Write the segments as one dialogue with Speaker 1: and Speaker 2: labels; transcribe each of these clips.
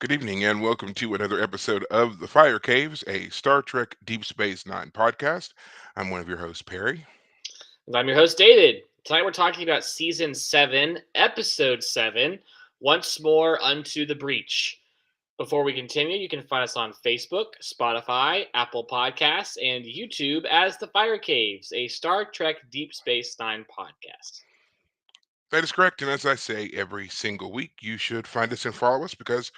Speaker 1: Good evening, and welcome to another episode of The Fire Caves, a Star Trek Deep Space Nine podcast. I'm one of your hosts, Perry.
Speaker 2: And I'm your host, David. Tonight we're talking about Season 7, Episode 7, Once More Unto the Breach. Before we continue, you can find us on Facebook, Spotify, Apple Podcasts, and YouTube as The Fire Caves, a Star Trek Deep Space Nine podcast.
Speaker 1: That is correct, and as I say every single week, you should find us and follow us because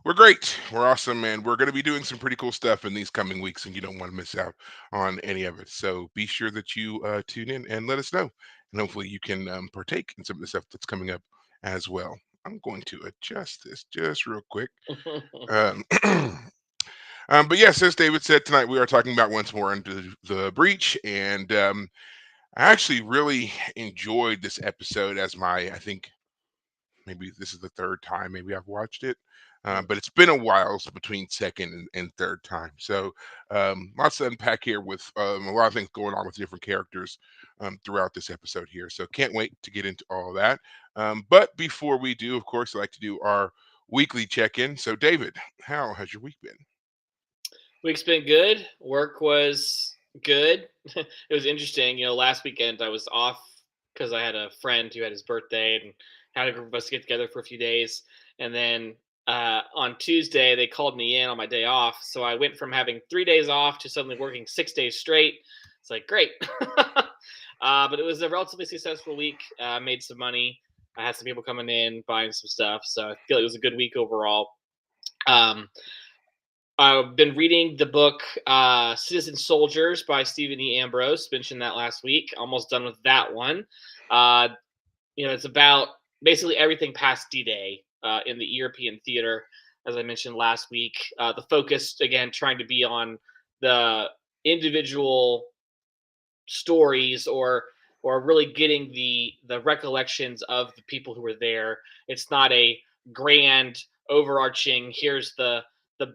Speaker 1: we're great, we're awesome, and we're going to be doing some pretty cool stuff in these coming weeks, and you don't want to miss out on any of it. So be sure that you tune in and let us know, and hopefully you can partake in some of the stuff that's coming up as well. I'm going to adjust this just real quick. Um, but yes, as David said, tonight we are talking about Once More Into the Breach, and I actually really enjoyed this episode as I think maybe this is the third time maybe I've watched it. But it's been a while between second and third time. So lots to unpack here with a lot of things going on with different characters throughout this episode here. So can't wait to get into all that. But before we do, of course, I like to do our weekly check-in. So David, how has your week been?
Speaker 2: Week's been good. Work was good. It was interesting. Last weekend I was off because I had a friend who had his birthday and had a group of us get together for a few days. And then on Tuesday, they called me in on my day off. So I went from having 3 days off to suddenly working 6 days straight. It's like, great. But it was a relatively successful week. Made some money. I had some people coming in, buying some stuff. So I feel it was a good week overall. Um, I've been reading the book Citizen Soldiers by Stephen E. Ambrose. Mentioned that last week. Almost done with that one. Uh, it's about basically everything past D-Day in the European theater, as I mentioned last week. The focus, again, trying to be on the individual stories or really getting the recollections of the people who were there. It's not a grand overarching here's the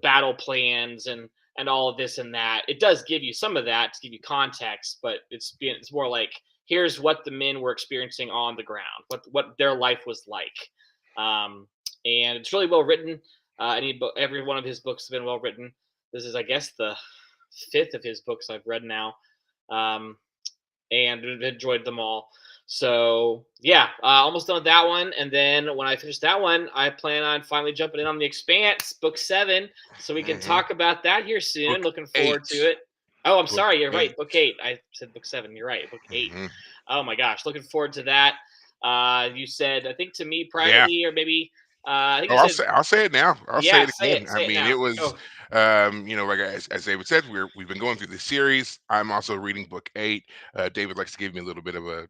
Speaker 2: battle plans and all of this and that. It does give you some of that to give you context, but it's more like here's what the men were experiencing on the ground, what their life was like. um, and it's really well written. Every one of his books has been well written. This is, I guess, the fifth of his books I've read now. um, and enjoyed them all. So yeah, almost done with that one. And then when I finish that one, I plan on finally jumping in on the Expanse book 7, so we can
Speaker 1: Hmm.
Speaker 2: talk about that here soon.
Speaker 1: Book
Speaker 2: Looking forward to
Speaker 1: eight.
Speaker 2: it. Oh, I'm
Speaker 1: Book
Speaker 2: sorry, you're right.
Speaker 1: eight.
Speaker 2: Book 8. I said book 7. You're right. Book 8.
Speaker 1: Hmm.
Speaker 2: Oh my gosh, looking forward to that. You said, I think to me
Speaker 1: Yeah.
Speaker 2: privately, or maybe I think
Speaker 1: Oh,
Speaker 2: you said,
Speaker 1: I'll say it now. I'll say
Speaker 2: yeah,
Speaker 1: it
Speaker 2: say
Speaker 1: again.
Speaker 2: it,
Speaker 1: I
Speaker 2: say it
Speaker 1: mean,
Speaker 2: now.
Speaker 1: it was,
Speaker 2: Go.
Speaker 1: like as David said, we've been going through the series. I'm also reading book 8. David likes to give me a little bit of a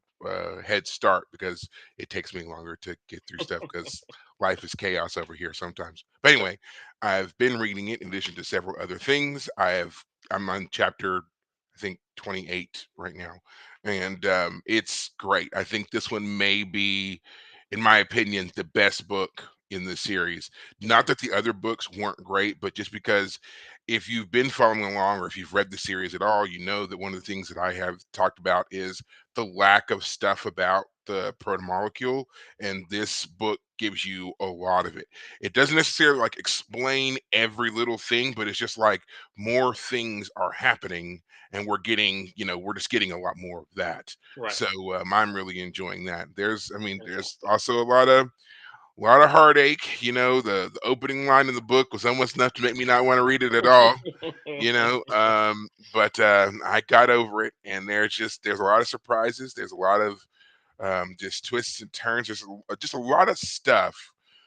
Speaker 1: head start because it takes me longer to get through stuff because life is chaos over here sometimes. But anyway, I've been reading it in addition to several other things. I'm on chapter, I think 28 right now, and it's great. I think this one may be, in my opinion, the best book in the series. Not
Speaker 2: Mhm.
Speaker 1: that the other books weren't great, but just because if you've been following along or if you've read the series at all, you know that one of the things that I have talked about is the lack of stuff about the protomolecule, and this book gives you a lot of it. It doesn't necessarily like explain every little thing, but it's just like more things are happening and we're just getting a lot more of that.
Speaker 2: Right.
Speaker 1: So I'm really enjoying that. There's also a lot of heartache. The opening line in the book was almost enough to make me not want to read it at all. But I got over it, and there's a lot of surprises. There's a lot of just twists and turns. There's just a lot of stuff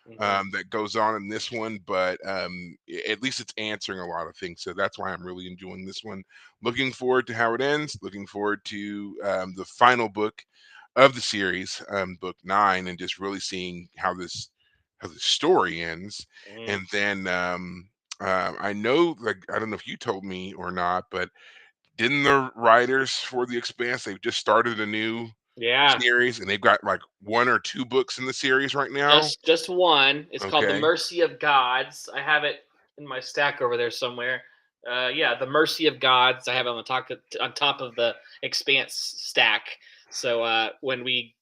Speaker 2: Mhm.
Speaker 1: that goes on in this one, but at least it's answering a lot of things. So that's why I'm really enjoying this one. Looking forward to how it ends. Looking forward to the final book of the series, book 9, and just really seeing how the story ends.
Speaker 2: Mhm.
Speaker 1: And then I know, like, I don't know if you told me or not, but didn't the writers for the Expanse, they've just started a new
Speaker 2: Yeah.
Speaker 1: series, and they've got like one or two books in the series right now.
Speaker 2: Just one. It's called The
Speaker 1: Okay.
Speaker 2: Mercy of Gods. I have it in my stack over there somewhere. Yeah, The Mercy of Gods. I have it on top of the Expanse stack. So when we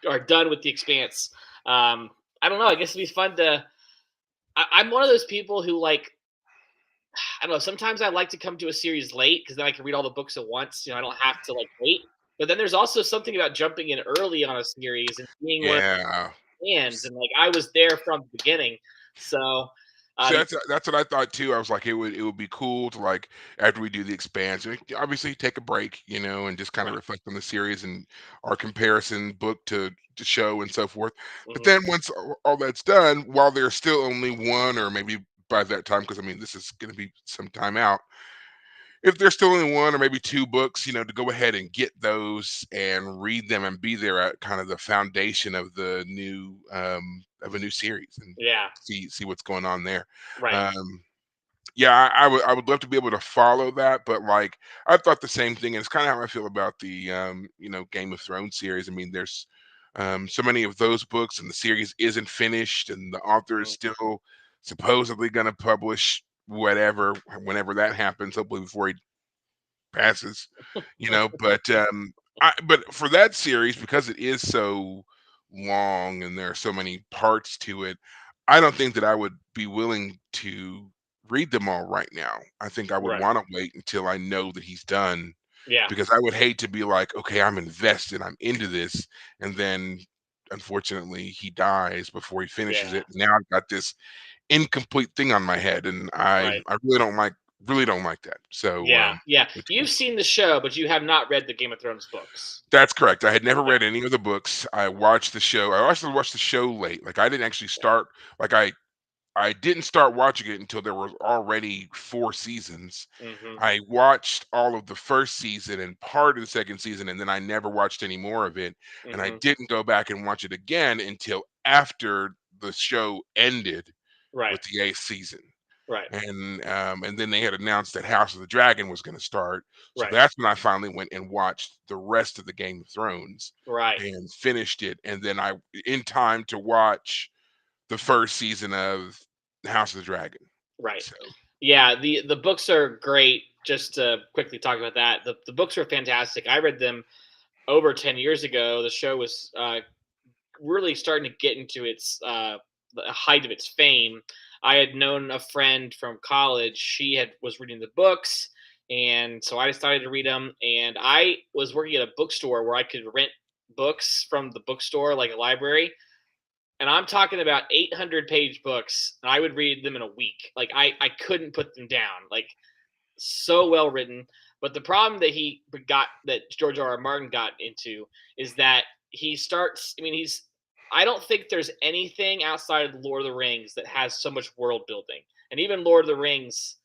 Speaker 2: are done with the Expanse, I don't know. I guess it'd be fun to. I'm one of those people who like I don't know. Sometimes I like to come to a series late because then I can read all the books at once. I don't have to like wait. But then there's also something about jumping in early on a series and being one of
Speaker 1: Yeah.
Speaker 2: the fans, and like I was there from the beginning. So,
Speaker 1: So
Speaker 2: uh,
Speaker 1: that's what I thought too. I was like, it would be cool to like after we do the expansion, obviously take a break, and just kind of
Speaker 2: right.
Speaker 1: reflect on the series and our comparison book to show and so forth. But
Speaker 2: Hmm.
Speaker 1: then once all that's done, while there's still only one or maybe by that time, because I mean this is going to be some time out. If there's still only one or maybe two books, to go ahead and get those and read them and be there at kind of the foundation of the new of a new series and
Speaker 2: Yeah.
Speaker 1: see what's going on there.
Speaker 2: Right.
Speaker 1: Um, yeah, I would love to be able to follow that, but like I thought the same thing, and it's kind of how I feel about the Game of Thrones series. I mean, there's so many of those books, and the series isn't finished, and the author is
Speaker 2: Mm.
Speaker 1: still supposedly going to publish whatever whenever that happens, hopefully before he passes, but for that series, because it is so long and there are so many parts to it, I don't think that I would be willing to read them all right now. I think I would
Speaker 2: Right.
Speaker 1: want to wait until I know that he's done
Speaker 2: Yeah.
Speaker 1: because I would hate to be like, okay, I'm invested, I'm into this, and then unfortunately he dies before he finishes
Speaker 2: Yeah.
Speaker 1: it. Now I've got this incomplete thing on my head, and I
Speaker 2: Right.
Speaker 1: I really don't like that. So
Speaker 2: Yeah. Yeah.
Speaker 1: it's
Speaker 2: You've seen the show, but you have not read the Game of Thrones books.
Speaker 1: That's correct. I had never
Speaker 2: Okay.
Speaker 1: read any of the books. I watched the show. I also watched the show late. Like I didn't actually start like I didn't start watching it until there were already 4 seasons.
Speaker 2: Hmm.
Speaker 1: I watched all of the first season and part of the second season, and then I never watched any more of it. And I
Speaker 2: Hmm.
Speaker 1: didn't go back and watch it again until after the show ended
Speaker 2: Right.
Speaker 1: with the 8th season.
Speaker 2: Right.
Speaker 1: And then they had announced that House of the Dragon was gonna start, so
Speaker 2: Right.
Speaker 1: that's when I finally went and watched the rest of the Game of Thrones
Speaker 2: Right.
Speaker 1: and finished it, and then I in time to watch the 1st season of House of the Dragon.
Speaker 2: Right.
Speaker 1: So
Speaker 2: Yeah, the books are great. Just to quickly talk about that, the books are fantastic. I read them over 10 years ago. The show was really starting to get into its the height of its fame. I had known a friend from college. She had was reading the books, and so I decided to read them. And I was working at a bookstore where I could rent books from the bookstore, like a library. And I'm talking about 800-page books. And I would read them in a week. Like I couldn't put them down. Like so well written. But the problem that George R. R. Martin got into is that he starts. I mean, I don't think there's anything outside of Lord of the Rings that has so much world building. And even Lord of the Rings,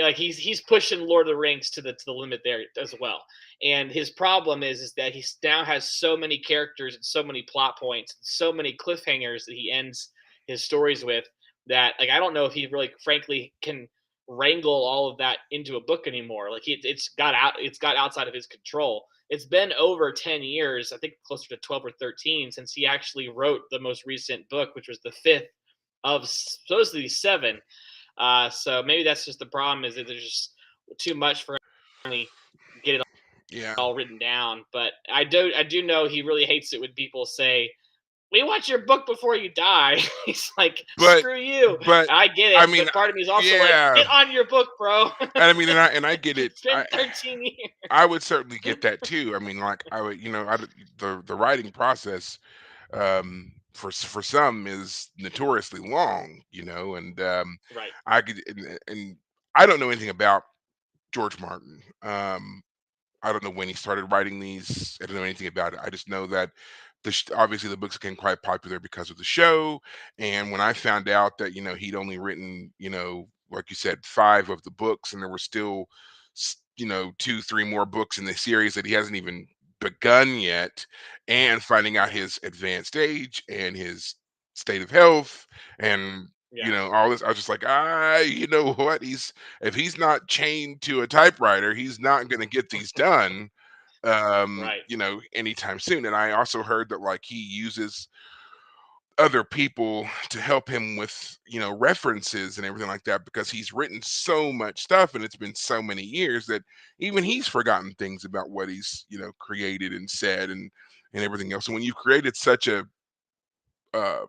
Speaker 2: like he's pushing Lord of the Rings to the limit there as well. And his problem is that he now has so many characters and so many plot points, so many cliffhangers that he ends his stories with that like I don't know if he really frankly can wrangle all of that into a book anymore. Like it's got outside of his control. It's been over 10 years, I think closer to 12 or 13 since he actually wrote the most recent book, which was the fifth of supposedly seven. So maybe that's just the problem is that there's just too much for me to get it
Speaker 1: yeah,
Speaker 2: all written down. But I do know he really hates it when people say, "We want your book before you die." He's like,
Speaker 1: but
Speaker 2: "Screw you."
Speaker 1: but
Speaker 2: I get
Speaker 1: I
Speaker 2: it,
Speaker 1: mean,
Speaker 2: but part of me is also like,
Speaker 1: yeah,
Speaker 2: "Get on your book, bro."
Speaker 1: and I mean, and I get it.
Speaker 2: It's been 13 years.
Speaker 1: I would certainly get that too. I mean, like I would, the writing process for some is notoriously long, and
Speaker 2: Right.
Speaker 1: I could and I don't know anything about George Martin. I don't know when he started writing these. I don't know anything about it. I just know that obviously the books became quite popular because of the show. And when I found out that he'd only written like you said 5 of the books, and there were still 2, 3 more books in the series that he hasn't even begun yet, and finding out his advanced age and his state of health and
Speaker 2: Yeah.
Speaker 1: all this, I was just like, you know what, if he's not chained to a typewriter, he's not going to get these done
Speaker 2: Right.
Speaker 1: anytime soon. And I also heard that like he uses other people to help him with references and everything like that because he's written so much stuff and it's been so many years that even he's forgotten things about what he's created and said and everything else. And when you've created such a uh,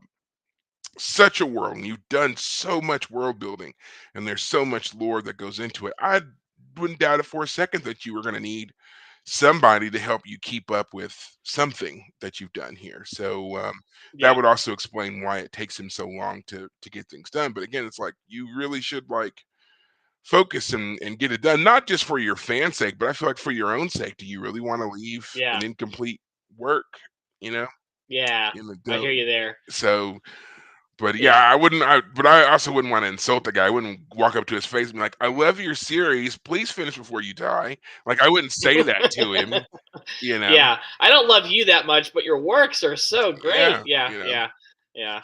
Speaker 1: such a world, and you've done so much world building, and there's so much lore that goes into it. I wouldn't doubt it for a second that you were going to need somebody to help you keep up with something that you've done here. So that
Speaker 2: Yeah,
Speaker 1: would also explain why it takes him so long to get things done. But again, it's like you really should like focus and get it done, not just for your fans' sake, but I feel like for your own sake. Do you really want to leave
Speaker 2: yeah,
Speaker 1: an incomplete work? You know,
Speaker 2: yeah.
Speaker 1: in the
Speaker 2: I hear
Speaker 1: don't.
Speaker 2: you there.
Speaker 1: So but yeah,
Speaker 2: Yeah.
Speaker 1: I wouldn't. But I also wouldn't want to insult the guy. I wouldn't walk up to his face and be like, "I love your series. Please finish before you die." Like I wouldn't say that to him. You know.
Speaker 2: Yeah, I don't love you that much, but your works are so great.
Speaker 1: Yeah.
Speaker 2: Yeah,
Speaker 1: You know.
Speaker 2: yeah, yeah.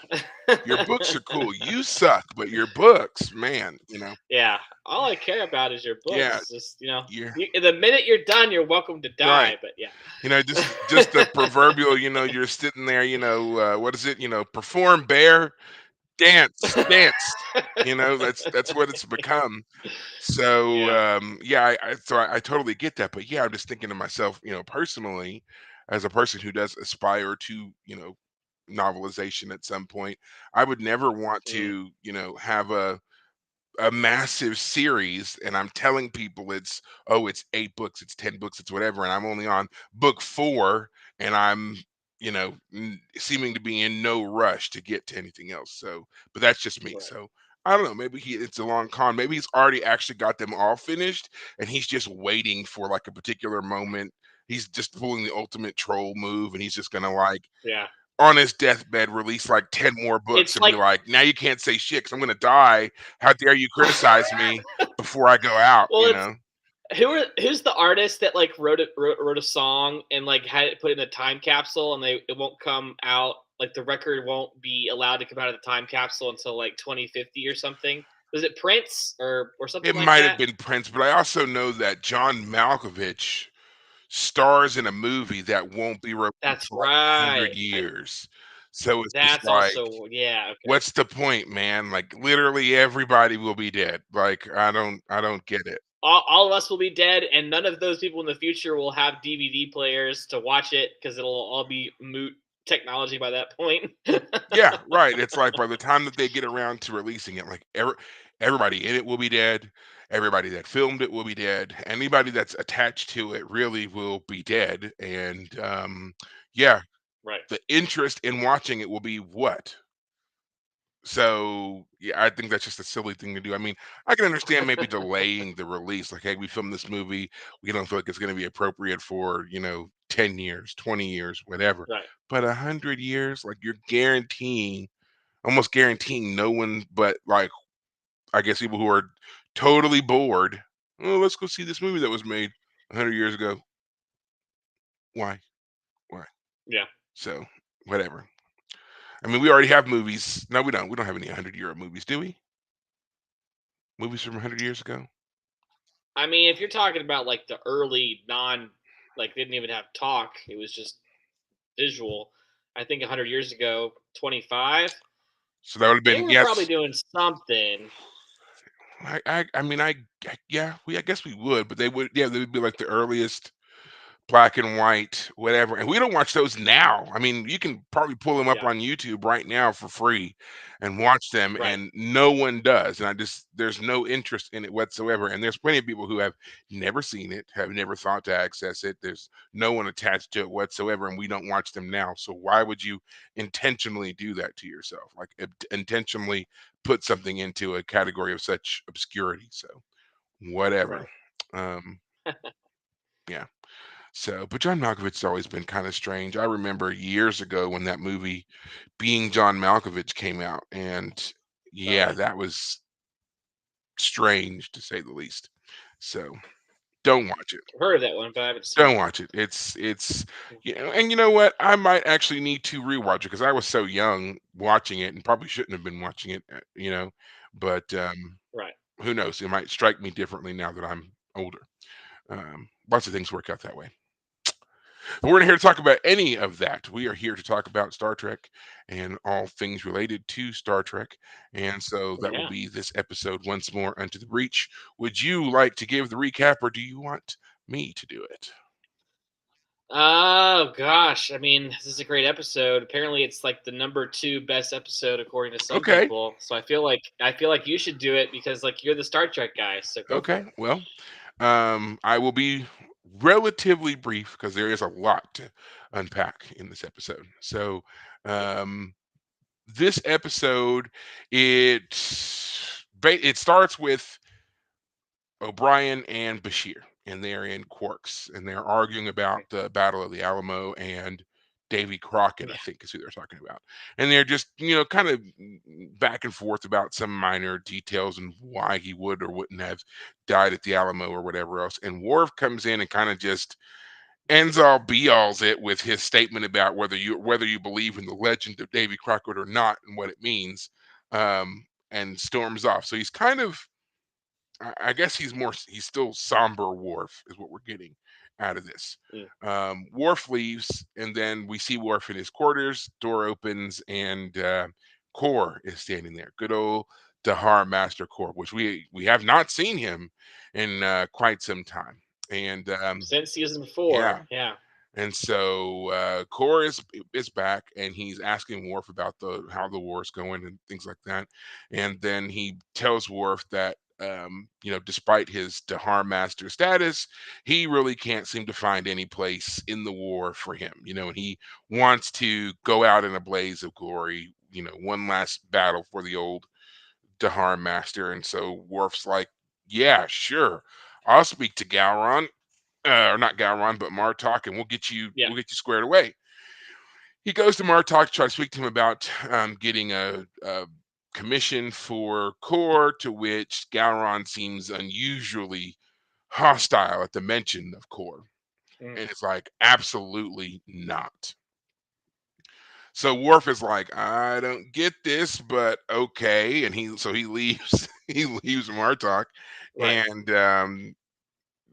Speaker 1: Your books are cool. You suck, but your books, man. You know.
Speaker 2: Yeah, all I care about is your
Speaker 1: Yeah.
Speaker 2: books. Just
Speaker 1: You're
Speaker 2: the minute you're done, you're welcome to
Speaker 1: right.
Speaker 2: die. But yeah,
Speaker 1: You know, just the proverbial. You know, you're sitting there. You know, what is it? You know, perform bear, dance, dance. You know, that's what it's become. So,
Speaker 2: yeah,
Speaker 1: yeah, I totally get that, but yeah, I'm just thinking to myself, you know, personally, as a person who does aspire to, you know, novelization at some point, I would never want
Speaker 2: mm,
Speaker 1: to, you know, have a massive series and I'm telling people it's oh it's 8 books, it's 10 books, it's whatever, and I'm only on book 4 and I'm you know seeming to be in no rush to get to anything else. So, but that's just me.
Speaker 2: right.
Speaker 1: So I don't know. Maybe it's a long con. Maybe he's already actually got them all finished, and he's just waiting for like a particular moment. He's just pulling the ultimate troll move, and he's just gonna like
Speaker 2: Yeah,
Speaker 1: on his deathbed release like 10 more books
Speaker 2: it's
Speaker 1: and be
Speaker 2: like
Speaker 1: like, "Now you can't say shit 'cause I'm gonna die. How dare you criticize me before I go out,"
Speaker 2: well,
Speaker 1: you
Speaker 2: it's
Speaker 1: know?
Speaker 2: who's the artist that like wrote a song and like had it put in a time capsule and it won't come out, like the record won't be allowed to come out of the time capsule until like 2050 or something. Was it Prince or something
Speaker 1: It
Speaker 2: like
Speaker 1: might have
Speaker 2: that?
Speaker 1: been Prince, but I also know that John Malkovich stars in a movie that won't be released
Speaker 2: That's
Speaker 1: for like 100
Speaker 2: right.
Speaker 1: years. So it's just
Speaker 2: That's
Speaker 1: like,
Speaker 2: also, yeah, okay.
Speaker 1: what's the point, man? Like literally everybody will be dead. Like I don't get it.
Speaker 2: All of us will be dead, and none of those people in the future will have DVD players to watch it because it'll all be moot technology by that point.
Speaker 1: Yeah, right. It's like by the time that they get around to releasing it, like everybody in it will be dead. Everybody that filmed it will be dead. Anybody that's attached to it really will be dead. And yeah,
Speaker 2: Right,
Speaker 1: the interest in watching it will be what? So yeah, I think that's just a silly thing to do. I mean, I can understand maybe delaying the release. Like, hey, we filmed this movie. We don't feel like it's going to be appropriate for 10 years, 20 years, whatever.
Speaker 2: right,
Speaker 1: But 100 years, like you're guaranteeing almost guaranteeing no one but like I guess people who are totally bored. Oh, let's go see this movie that was made 100 years ago. Why? Why?
Speaker 2: yeah.
Speaker 1: So whatever. I mean, we already have movies. No, we don't. We don't have any 100-year movies, do we? Movies from 100 years ago.
Speaker 2: I mean, if you're talking about like the early like they didn't even have talk, it was just visual. I think 100 years ago, 25,
Speaker 1: So that would have
Speaker 2: they
Speaker 1: been
Speaker 2: were probably
Speaker 1: yes.
Speaker 2: doing something.
Speaker 1: I mean yeah, I guess we would, but they would yeah, they would be like the earliest black and white, whatever. And we don't watch those now. I mean, you can probably pull them up
Speaker 2: Yeah,
Speaker 1: on YouTube right now for free and watch them,
Speaker 2: right,
Speaker 1: and no one does. And there's no interest in it whatsoever. And there's plenty of people who have never seen it, have never thought to access it. There's no one attached to it whatsoever, and we don't watch them now. So why would you intentionally do that to yourself? Like intentionally put something into a category of such obscurity. So whatever.
Speaker 2: right.
Speaker 1: Um, yeah. So, but John Malkovich's always been kind of strange. I remember years ago when that movie Being John Malkovich came out, and
Speaker 2: Oh
Speaker 1: yeah,
Speaker 2: yeah,
Speaker 1: that was strange to say the least. So, don't watch it.
Speaker 2: I've heard of that one, but I haven't seen
Speaker 1: Don't
Speaker 2: it.
Speaker 1: watch it. It's and you know what? I might actually need to rewatch it because I was so young watching it and probably shouldn't have been watching it, But
Speaker 2: Right.
Speaker 1: who knows? It might strike me differently now that I'm older. Lots of things work out that way. But we're not here to talk about any of that. We are here to talk about Star Trek and all things related to Star Trek. And so that will
Speaker 2: Yeah.
Speaker 1: be this episode once more Unto the Breach. Would you like to give the recap or do you want me to do it?
Speaker 2: Oh gosh, I mean, this is a great episode. Apparently, it's like the number two best episode according to some
Speaker 1: Okay,
Speaker 2: people. So I feel like you should do it because like you're the Star Trek guy. So go for
Speaker 1: okay.
Speaker 2: it.
Speaker 1: Well, I will be relatively brief because there is a lot to unpack in this episode. So,
Speaker 2: Yeah.
Speaker 1: um, this episode, it it starts with O'Brien and Bashir, and they're in Quarks, and they're arguing about
Speaker 2: Okay.
Speaker 1: the Battle of the Alamo and Davy Crockett, I
Speaker 2: Yeah.
Speaker 1: think is who they're talking about. And they're just, kind of back and forth about some minor details and why he would or wouldn't have died at the Alamo or whatever else. And Worf comes in and kind of just ends all be alls it with his statement about whether you believe in the legend of Davy Crockett or not and what it means, and storms off. So he's kind of, I guess he's still somber Worf is what we're getting out of this.
Speaker 2: Mm.
Speaker 1: Worf leaves, and then we see Worf in his quarters. Door opens, and Kor is standing there. Good old Dahar Master Kor, which we have not seen him in quite some time. And
Speaker 2: Since season
Speaker 1: yeah,
Speaker 2: 4, yeah.
Speaker 1: and so Kor is back, and he's asking Worf about the how the war is going and things like that. And then he tells Worf that despite his Dahar Master status, he really can't seem to find any place in the war for him. And he wants to go out in a blaze of glory. One last battle for the old Dahar Master. And so Worf's like, "Yeah, sure, I'll speak to Gowron, or not Gowron, but Martok, and we'll get you
Speaker 2: Yeah.
Speaker 1: we'll get you squared away." He goes to Martok to try to speak to him about getting a commission for Kor, to which Gowron seems unusually hostile at the mention of Kor,
Speaker 2: Mm.
Speaker 1: and it's like, absolutely not. So Worf is like, "I don't get this, but okay," and he leaves. He leaves Martok,
Speaker 2: Right.
Speaker 1: and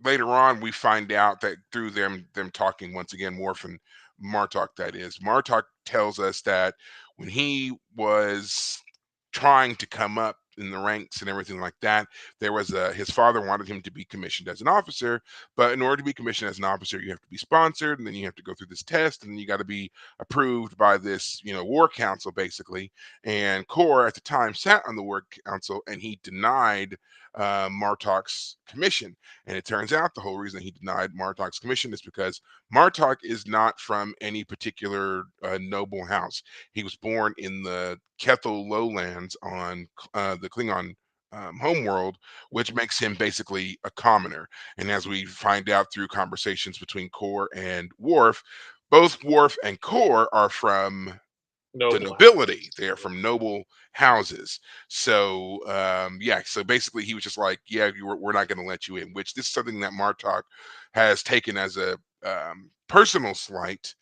Speaker 1: later on we find out that through them talking once again, Worf and Martok, that is, Martok tells us that when he was trying to come up in the ranks and everything like that, there was his father wanted him to be commissioned as an officer, but in order to be commissioned as an officer, you have to be sponsored, and then you have to go through this test, and then you got to be approved by this, war council basically. And Kor at the time sat on the war council, and he denied Martok's commission. And it turns out the whole reason he denied Martok's commission is because Martok is not from any particular noble house. He was born in the Kethel lowlands on the Klingon homeworld, which
Speaker 2: Mhm.
Speaker 1: makes him basically a commoner. And as we find out through conversations between Kor and Worf, both Worf and Kor are from the
Speaker 2: Noble
Speaker 1: nobility.
Speaker 2: houses.
Speaker 1: They're
Speaker 2: Yeah.
Speaker 1: from noble houses. So yeah, so basically he was just like, "Yeah, we're not going to let you in," which this is something that Martok has taken as a personal slight,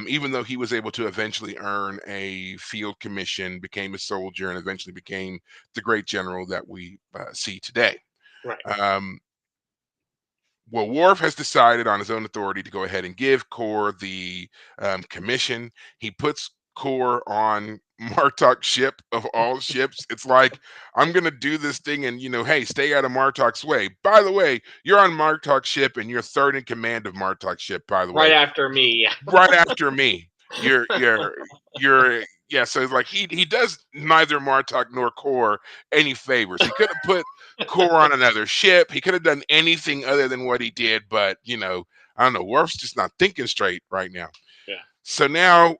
Speaker 1: even though he was able to eventually earn a field commission, became a soldier, and eventually became the great general that we see today.
Speaker 2: Right.
Speaker 1: Um, well, Worf has decided on his own authority to go ahead and give Kor the commission. He puts Kor on Martok's ship of all ships. It's like, "I'm gonna do this thing, and hey, stay out of Martok's way. By the way, you're on Martok's ship, and you're third in command of Martok's ship. By the
Speaker 2: Right
Speaker 1: way,
Speaker 2: after me.
Speaker 1: right after me. You're yeah." So it's like he does neither Martok nor Kor any favors. He could have put Kor on another ship. He could have done anything other than what he did, but I don't know. Worf's just not thinking straight right now.
Speaker 2: Yeah.
Speaker 1: So now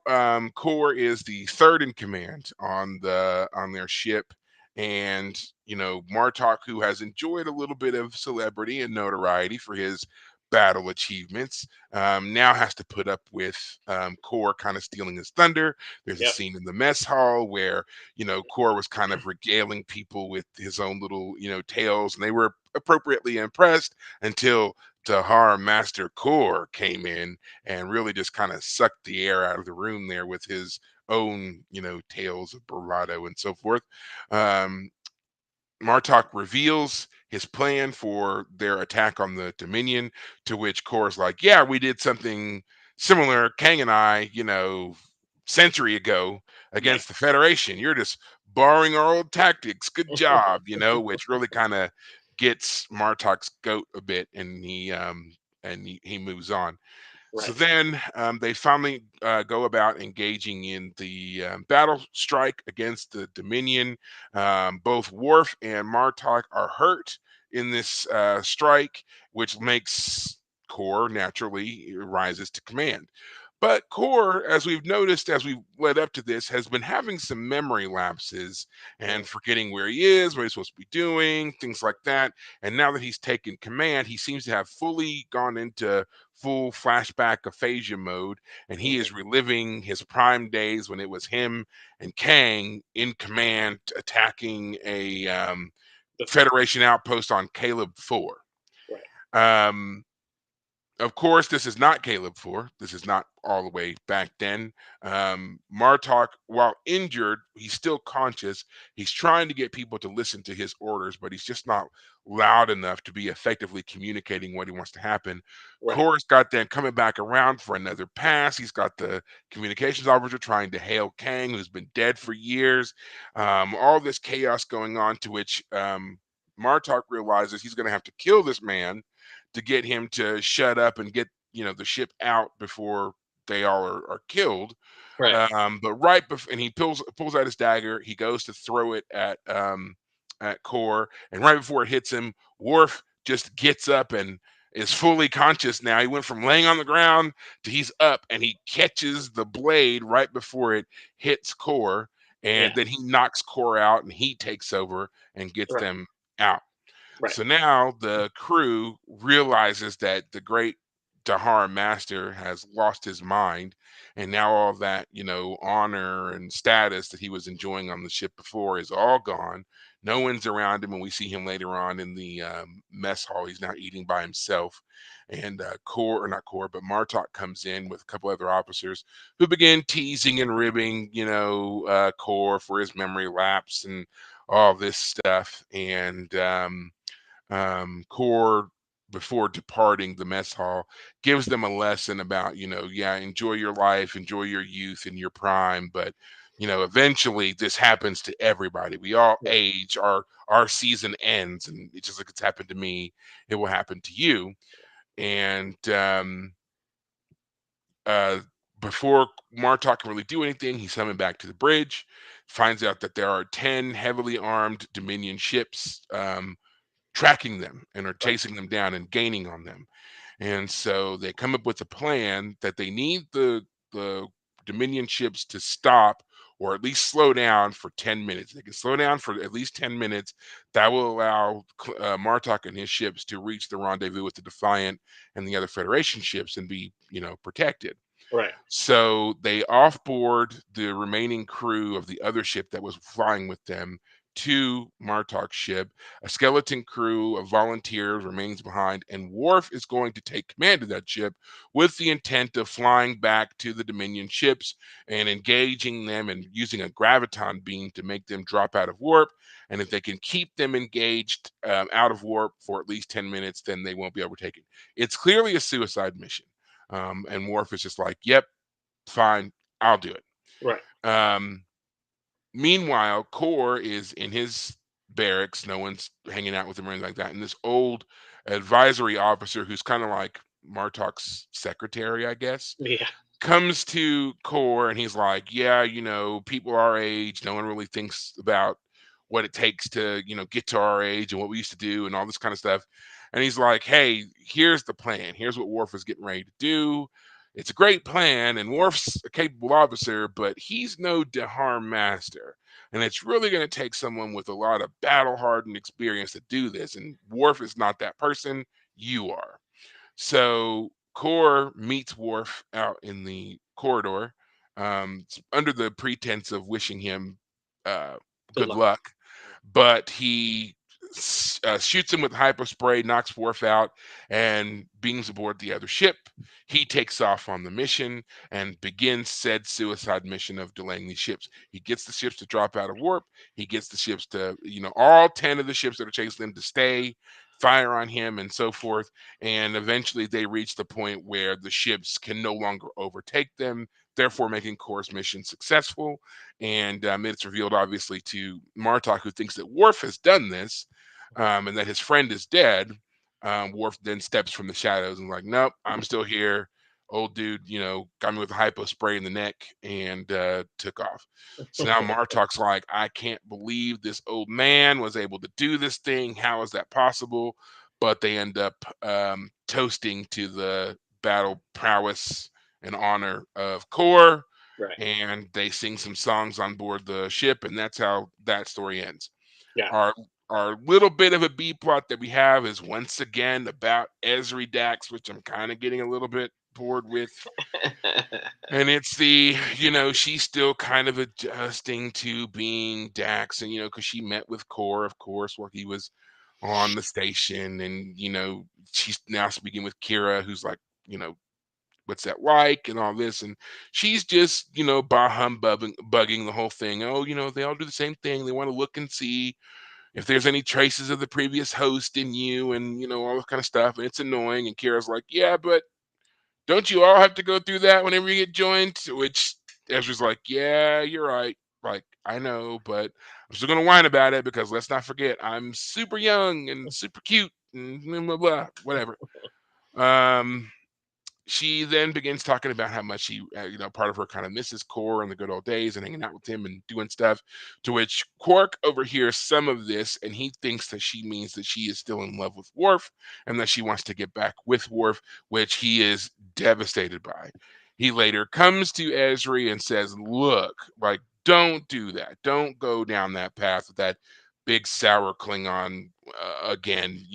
Speaker 1: Kor is the third in command on their ship, and Martok, who has enjoyed a little bit of celebrity and notoriety for his battle achievements, now has to put up with Kor kind of stealing his thunder. There's a
Speaker 2: Yep.
Speaker 1: scene in the mess hall where Kor was kind of regaling people with his own little tales, and they were appropriately impressed until Dahar Master Kor came in and really just kind of sucked the air out of the room there with his own, tales of bravado and so forth. Um, Martok reveals his plan for their attack on the Dominion, to which Kor's like, "Yeah, we did something similar, Kang and I, century ago
Speaker 2: Yep.
Speaker 1: against the Federation. You're just borrowing our old tactics. Good job," which really kind of gets Martok's goat a bit, and he moves on. So
Speaker 2: Right.
Speaker 1: then they finally go about engaging in the battle strike against the Dominion. Both Worf and Martok are hurt in this strike, which makes Core naturally rises to command. But Core, as we've noticed as we've led up to this, has been having some memory lapses and
Speaker 2: Right.
Speaker 1: forgetting where he is, what he's supposed to be doing, things like that. And now that he's taken command, he seems to have fully gone into full flashback aphasia mode, and he
Speaker 2: Hmm.
Speaker 1: is reliving his prime days when it was him and Kang in command attacking a
Speaker 2: The
Speaker 1: Federation outpost on Caleb 4.
Speaker 2: right.
Speaker 1: Um, of course, this is not Caleb 4. This is not all the way back then. Martok, while injured, he's still conscious. He's trying to get people to listen to his orders, but he's just not loud enough to be effectively communicating what he wants to happen.
Speaker 2: Right.
Speaker 1: Core's got them coming back around for another pass. He's got the communications officer trying to hail Kang, who's been dead for years. All this chaos going on, to which Martok realizes he's going to have to kill this man to get him to shut up and get the ship out before they all are killed.
Speaker 2: Right.
Speaker 1: But right before, and he pulls out his dagger, he goes to throw it at Core, and right before it hits him, Worf just gets up and is fully conscious now. He went from laying on the ground to he's up, and he catches the blade right before it hits Core,
Speaker 2: Yeah.
Speaker 1: and then he knocks Core out, and he takes over and gets
Speaker 2: Right.
Speaker 1: them out.
Speaker 2: Right.
Speaker 1: So now the crew realizes that the great Dahar master has lost his mind, and now all that, honor and status that he was enjoying on the ship before is all gone. No one's around him, and we see him later on in the mess hall. He's now eating by himself. And Core, or not Core, but Martok comes in with a couple other officers who begin teasing and ribbing, Core for his memory lapse and all this stuff. And Core, before departing the mess hall, gives them a lesson about, yeah, enjoy your life, enjoy your youth and your prime, but eventually this happens to everybody. We all
Speaker 2: Right.
Speaker 1: age, our season ends, and it's just like it's happened to me, it will happen to you. And uh before Martok can really do anything, he's summoned back to the bridge, finds out that there are 10 heavily armed Dominion ships tracking them and are
Speaker 2: Right.
Speaker 1: chasing them down and gaining on them. And so they come up with a plan that they need the Dominion ships to stop or at least slow down for 10 minutes. They can slow down for at least 10 minutes. That will allow Martok and his ships to reach the rendezvous with the Defiant and the other Federation ships and be, protected.
Speaker 2: Right.
Speaker 1: So they offboard the remaining crew of the other ship that was flying with them to Martok's ship. A skeleton crew of volunteers remains behind, and Worf is going to take command of that ship with the intent of flying back to the Dominion ships and engaging them and using a graviton beam to make them drop out of warp. And if they can keep them engaged out of warp for at least 10 minutes, then they won't be overtaken. It's clearly a suicide mission. And Worf is just like, yep, fine, I'll do it.
Speaker 2: Right.
Speaker 1: Um, Meanwhile, Core is in his barracks. No one's hanging out with him or anything like that. And this old advisory officer, who's kind of like Martok's secretary, I guess,
Speaker 2: Yeah.
Speaker 1: comes to Core and he's like, yeah, people our age, no one really thinks about what it takes to, get to our age and what we used to do and all this kind of stuff. And he's like, hey, here's the plan. Here's what Worf is getting ready to do. It's a great plan, and Worf's a capable officer, but he's no Dahar master. And it's really going to take someone with a lot of battle hardened experience to do this. And Worf is not that person. You are. So Core meets Worf out in the corridor, under the pretense of wishing him uh,
Speaker 2: Good
Speaker 1: good
Speaker 2: luck.
Speaker 1: luck, but he shoots him with hyper spray, knocks Worf out, and beams aboard the other ship. He takes off on the mission and begins said suicide mission of delaying these ships. He gets the ships to drop out of warp. He gets the ships to, all 10 of the ships that are chasing them to stay, fire on him, and so forth. And eventually they reach the point where the ships can no longer overtake them, therefore making Core's mission successful. And it's revealed, obviously, to Martok, who thinks that Worf has done this, and that his friend is dead. Worf then steps from the shadows and like, nope, I'm still here. old dude, got me with a hypo spray in the neck and took off. So now Martok's like, I can't believe this old man was able to do this thing. How is that possible? But they end up toasting to the battle prowess and honor of Kor,
Speaker 2: Right.
Speaker 1: and they sing some songs on board the ship, and that's how that story ends.
Speaker 2: Yeah.
Speaker 1: Our little bit of a B plot that we have is once again about Ezri Dax, which I'm kind of getting a little bit bored with. And it's she's still kind of adjusting to being Dax, and because she met with Core, of course, where he was on the station, and she's now speaking with Kira, who's like, what's that like, and all this, and she's just bah humbugging bugging the whole thing. Oh, they all do the same thing. They want to look and see if there's any traces of the previous host in you, and all this kind of stuff, and it's annoying. And Kira's like, yeah, but don't you all have to go through that whenever you get joined? To which Ezra's like, yeah, you're right. Like, I know, but I'm still gonna whine about it because let's not forget I'm super young and super cute and blah blah, blah whatever. Um, she then begins talking about how much she, part of her kind of misses Core and the good old days and hanging out with him and doing stuff. To which Quark overhears some of this, and he thinks that she means that she is still in love with Worf and that she wants to get back with Worf, which he is devastated by. He later comes to Esri and says, "Look, like, don't do that. Don't go down that path with that big sour Klingon again.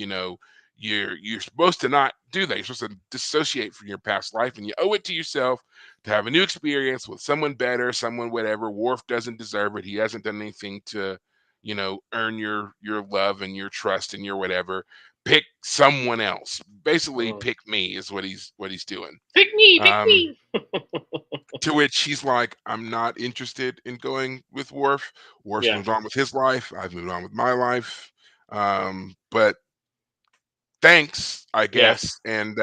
Speaker 1: You're supposed to not do that. You're supposed to dissociate from your past life, and you owe it to yourself to have a new experience with someone better, someone whatever. Worf doesn't deserve it. He hasn't done anything to, earn your love and your trust and your whatever. Pick someone else. Basically,
Speaker 2: Mm.
Speaker 1: pick me is what he's doing.
Speaker 2: Pick me, pick
Speaker 1: Um,
Speaker 2: me.
Speaker 1: to which he's like, I'm not interested in going with Worf. Worf's
Speaker 2: Yeah.
Speaker 1: moved on with his life. I've moved on with my life. But thanks, I
Speaker 2: Yeah.
Speaker 1: guess. And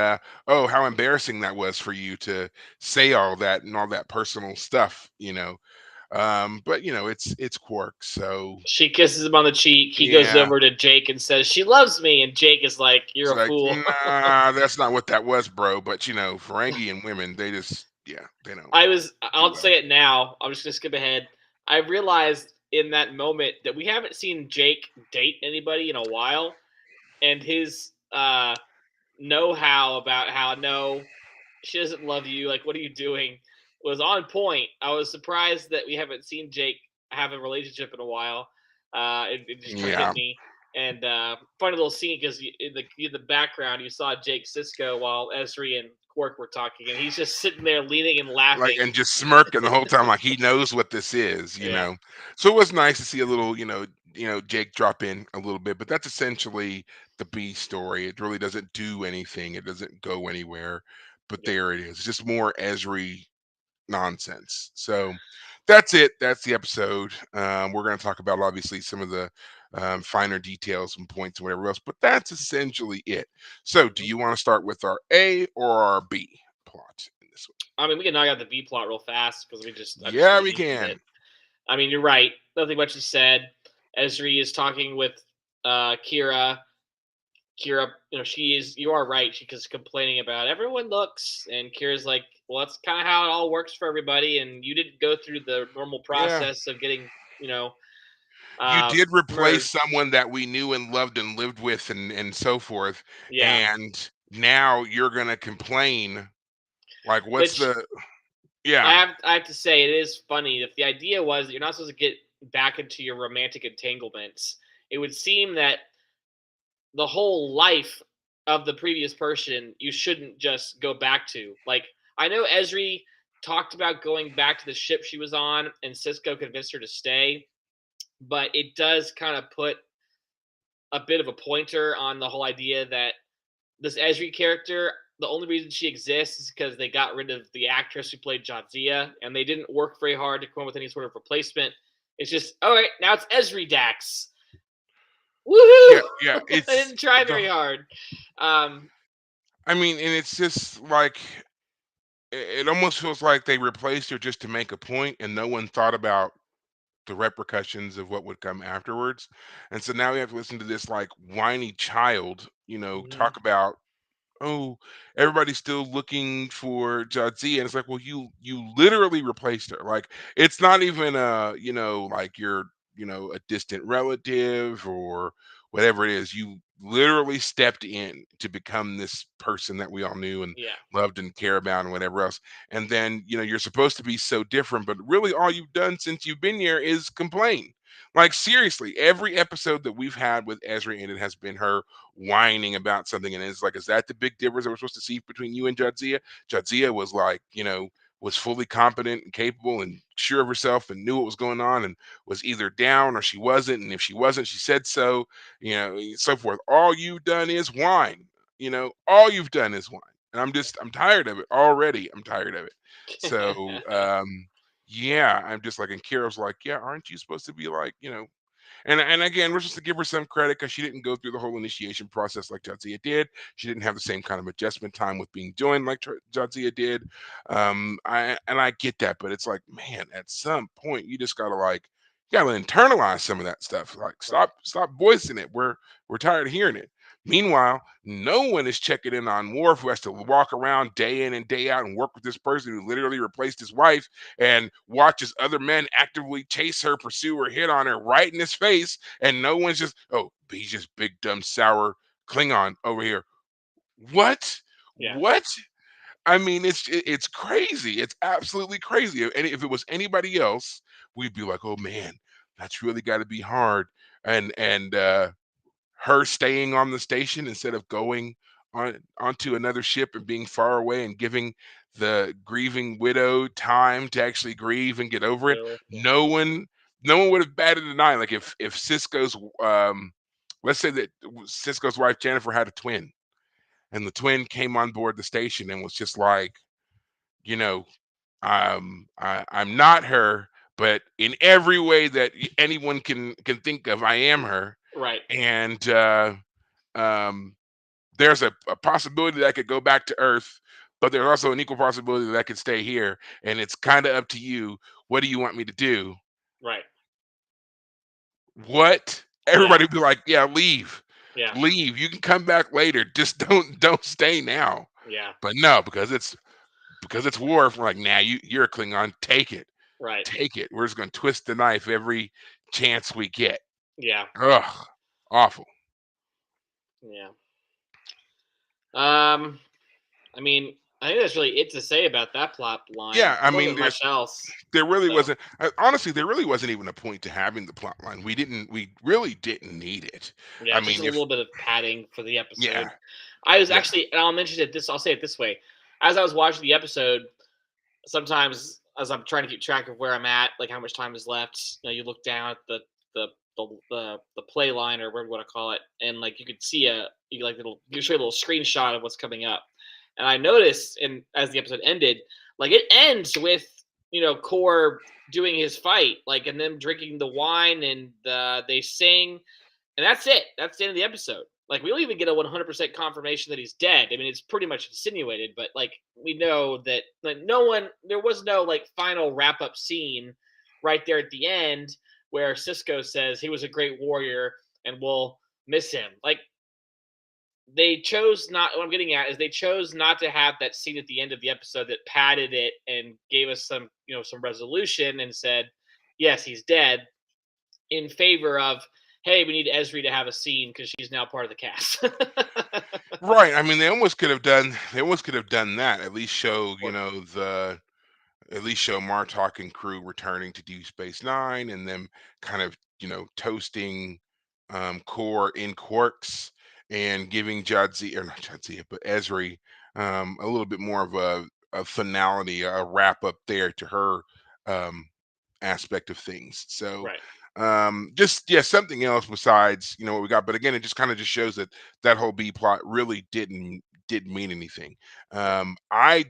Speaker 1: oh, how embarrassing that was for you to say all that and all that personal stuff. But it's Quark, so
Speaker 2: She kisses him on the cheek. He goes
Speaker 1: yeah.
Speaker 2: over to Jake and says, "She loves me." And Jake is like,
Speaker 1: It's
Speaker 2: "You're a
Speaker 1: like,
Speaker 2: fool."
Speaker 1: nah, that's not what that was, bro. But Ferengi women, they just, yeah, they don't do
Speaker 2: I'll
Speaker 1: well.
Speaker 2: say it now. I'm just gonna skip ahead. I realized in that moment that we haven't seen Jake date anybody in a while, and his know-how about how no, she doesn't love you. Like, what are you doing? Was on point. I was surprised that we haven't seen Jake have a relationship in a while. It just kind of hit
Speaker 1: Yeah.
Speaker 2: me. And funny little scene because in the background you saw Jake Sisko while Esri and Quark were talking, and he's just sitting there leaning and
Speaker 1: Like,
Speaker 2: laughing.
Speaker 1: and just smirking the whole time, like he knows what this is,
Speaker 2: Yeah,
Speaker 1: So it was nice to see a little, Jake drop in a little bit, but that's essentially the B story. It really doesn't do anything. It doesn't go anywhere. But
Speaker 2: yeah.
Speaker 1: there it is. It's just more Esri nonsense. So that's it. That's the episode. We're going to talk about obviously some of the finer details and points and whatever else, but that's essentially it. So, do
Speaker 2: hmm
Speaker 1: you want to start with our A or our B plot in this one?
Speaker 2: I mean, we can knock out the B plot real fast because I just
Speaker 1: Yeah,
Speaker 2: really
Speaker 1: we
Speaker 2: mentioned it.
Speaker 1: can.
Speaker 2: I mean, you're right. Nothing much is said. Esri is talking with Kira. Kira, you are right. She's complaining about everyone looks, and Kira's like, well, that's kind of how it all works for everybody, and you didn't go through the normal
Speaker 1: Yeah.
Speaker 2: process of getting, you know,
Speaker 1: You
Speaker 2: uh,
Speaker 1: did replace
Speaker 2: merged.
Speaker 1: someone that we knew and loved and lived with and so forth.
Speaker 2: Yeah,
Speaker 1: And now you're going to complain. Like, what's
Speaker 2: which
Speaker 1: the, yeah.
Speaker 2: I have to say, it is funny. If the idea was that you're not supposed to get back into your romantic entanglements, it would seem that the whole life of the previous person you shouldn't just go back to. Like, I know Esri talked about going back to the ship she was on, and Cisco convinced her to stay, but it does kind of put a bit of a pointer on the whole idea that this Esri character, the only reason she exists is because they got rid of the actress who played Jadzia, and they didn't work very hard to come up with any sort of replacement. It's just, all right, now it's Esri Dax.
Speaker 1: Yeah,
Speaker 2: Woohoo!
Speaker 1: yeah,
Speaker 2: I
Speaker 1: it's
Speaker 2: didn't try
Speaker 1: the
Speaker 2: very hard. Um,
Speaker 1: I mean, and it's just like it almost feels like they replaced her just to make a point, and no one thought about the repercussions of what would come afterwards. And so now we have to listen to this like whiny child,
Speaker 2: mhm.
Speaker 1: talk about oh, everybody's still looking for Jadzia, and it's like, well, you literally replaced her. Like, it's not even like you're, a distant relative or whatever it is. You literally stepped in to become this person that we all knew and
Speaker 2: Yeah,
Speaker 1: loved and care about and whatever else. And then, you're supposed to be so different, but really all you've done since you've been here is complain. Like, seriously, every episode that we've had with Ezra in it has been her whining about something, and it's like, is that the big difference that we're supposed to see between you and Jadzia? Jadzia was like, was fully competent and capable and sure of herself and knew what was going on and was either down or she wasn't, and if she wasn't, she said so, so forth. All you've done is whine. All you've done is whine, and I'm tired of it already. I'm tired of it. So, yeah, I'm just like, and Kara's like, yeah, aren't you supposed to be like, and again, we're supposed to give her some credit because she didn't go through the whole initiation process like Jadzia did. She didn't have the same kind of adjustment time with being joined like Jadzia did. I get that, but it's like, man, at some point you just gotta like, you gotta internalize some of that stuff. Like,
Speaker 2: right.
Speaker 1: stop voicing it. We're tired of hearing it. Meanwhile, no one is checking in on Worf, who has to walk around day in and day out and work with this person who literally replaced his wife and watches other men actively chase her, pursue her, hit on her right in his face. And no one's just, oh, he's just big, dumb, sour Klingon over here. What?
Speaker 2: Yeah,
Speaker 1: What? I mean, it's crazy. It's absolutely crazy. And if it was anybody else, we'd be like, oh man, that's really got to be hard. And her staying on the station instead of going onto another ship and being far away and giving the grieving widow time to actually grieve and get over it.
Speaker 2: really. Yeah,
Speaker 1: No one would have batted an eye. Like, if Cisco's let's say that Cisco's wife Jennifer had a twin, and the twin came on board the station and was just like, you know I'm not her, but in every way that anyone can think of, I am her.
Speaker 2: right.
Speaker 1: And um, there's a possibility that I could go back to Earth, but there's also an equal possibility that I could stay here. And it's kind of up to you. What do you want me to do?
Speaker 2: Right.
Speaker 1: What?
Speaker 2: Yeah,
Speaker 1: Everybody would be like, yeah, leave,
Speaker 2: yeah,
Speaker 1: leave. You can come back later. Just don't stay now.
Speaker 2: yeah.
Speaker 1: But no, because it's war. We're like, nah, you're a Klingon. Take it,
Speaker 2: Right.
Speaker 1: take it. We're just gonna twist the knife every chance we get.
Speaker 2: Yeah,
Speaker 1: Ugh, awful.
Speaker 2: yeah. I mean, I think that's really it to say about that plot line.
Speaker 1: Yeah, I
Speaker 2: There
Speaker 1: mean,
Speaker 2: wasn't much else.
Speaker 1: there really
Speaker 2: So
Speaker 1: wasn't. Honestly, there really wasn't even a point to having the plot line. We really didn't need it.
Speaker 2: yeah,
Speaker 1: I
Speaker 2: just
Speaker 1: mean,
Speaker 2: a
Speaker 1: if
Speaker 2: little bit of padding for the episode.
Speaker 1: yeah,
Speaker 2: I was
Speaker 1: yeah,
Speaker 2: actually, and I'll mention it this. I'll say it this way: as I was watching the episode, sometimes as I'm trying to keep track of where I'm at, like how much time is left, you look down at the the play line or whatever you want to call it, and like you could see you show a little screenshot of what's coming up. And I noticed, and as the episode ended, like it ends with Core doing his fight, like and them drinking the wine and they sing, and that's it. That's the end of the episode. Like we don't even get a 100% confirmation that he's dead. I mean, it's pretty much insinuated, but like we know that like no one, there was no like final wrap up scene right there at the end where Cisco says he was a great warrior and we'll miss him. Like they chose not. What I'm getting at is they chose not to have that scene at the end of the episode that padded it and gave us some some resolution and said, yes, he's dead, in favor of, hey, we need Esri to have a scene because she's now part of the cast.
Speaker 1: right. I mean, they almost could have done that. At least show
Speaker 2: Or
Speaker 1: Martok and crew returning to Deep Space Nine, and them kind of toasting Core in Quarks, and giving Jadzia, or not Jadzia, but Esri, a little bit more of a finality, a wrap up there to her um, aspect of things. So
Speaker 2: right,
Speaker 1: just, yeah, something else besides what we got. But again, it just kind of just shows that that whole B plot really didn't mean anything.
Speaker 2: right,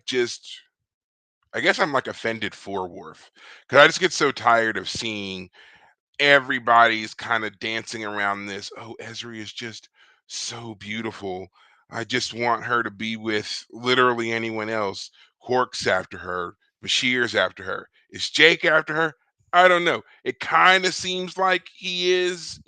Speaker 1: I guess I'm like offended for Worf, because I just get so tired of seeing everybody's kind of dancing around this. Oh, Esri is just so beautiful. I just want her to be with literally anyone else. Quark's after her. Bashir's after her. Is Jake after her? I don't know. It kind of seems like he is,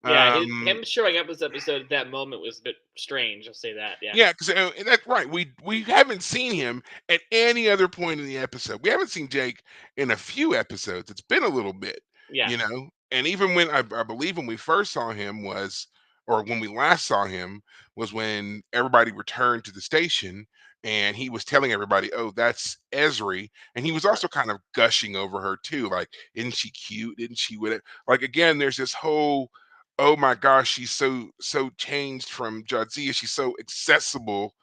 Speaker 2: Yeah,
Speaker 1: Um,
Speaker 2: him showing up this episode at that moment was a bit strange. I'll say that. Yeah.
Speaker 1: Yeah, because that's right. We haven't seen him at any other point in the episode. We haven't seen Jake in a few episodes. It's been a little bit,
Speaker 2: Yeah.
Speaker 1: you know. And even when I believe when we first saw him was, or when we last saw him was when everybody returned to the station, and he was telling everybody, "Oh, that's Esri," and he was
Speaker 2: Right.
Speaker 1: also kind of gushing over her too, like, "Isn't she cute? Isn't she with it?" Like again, there's this whole, oh my gosh, she's so changed from Jadzia. She's so accessible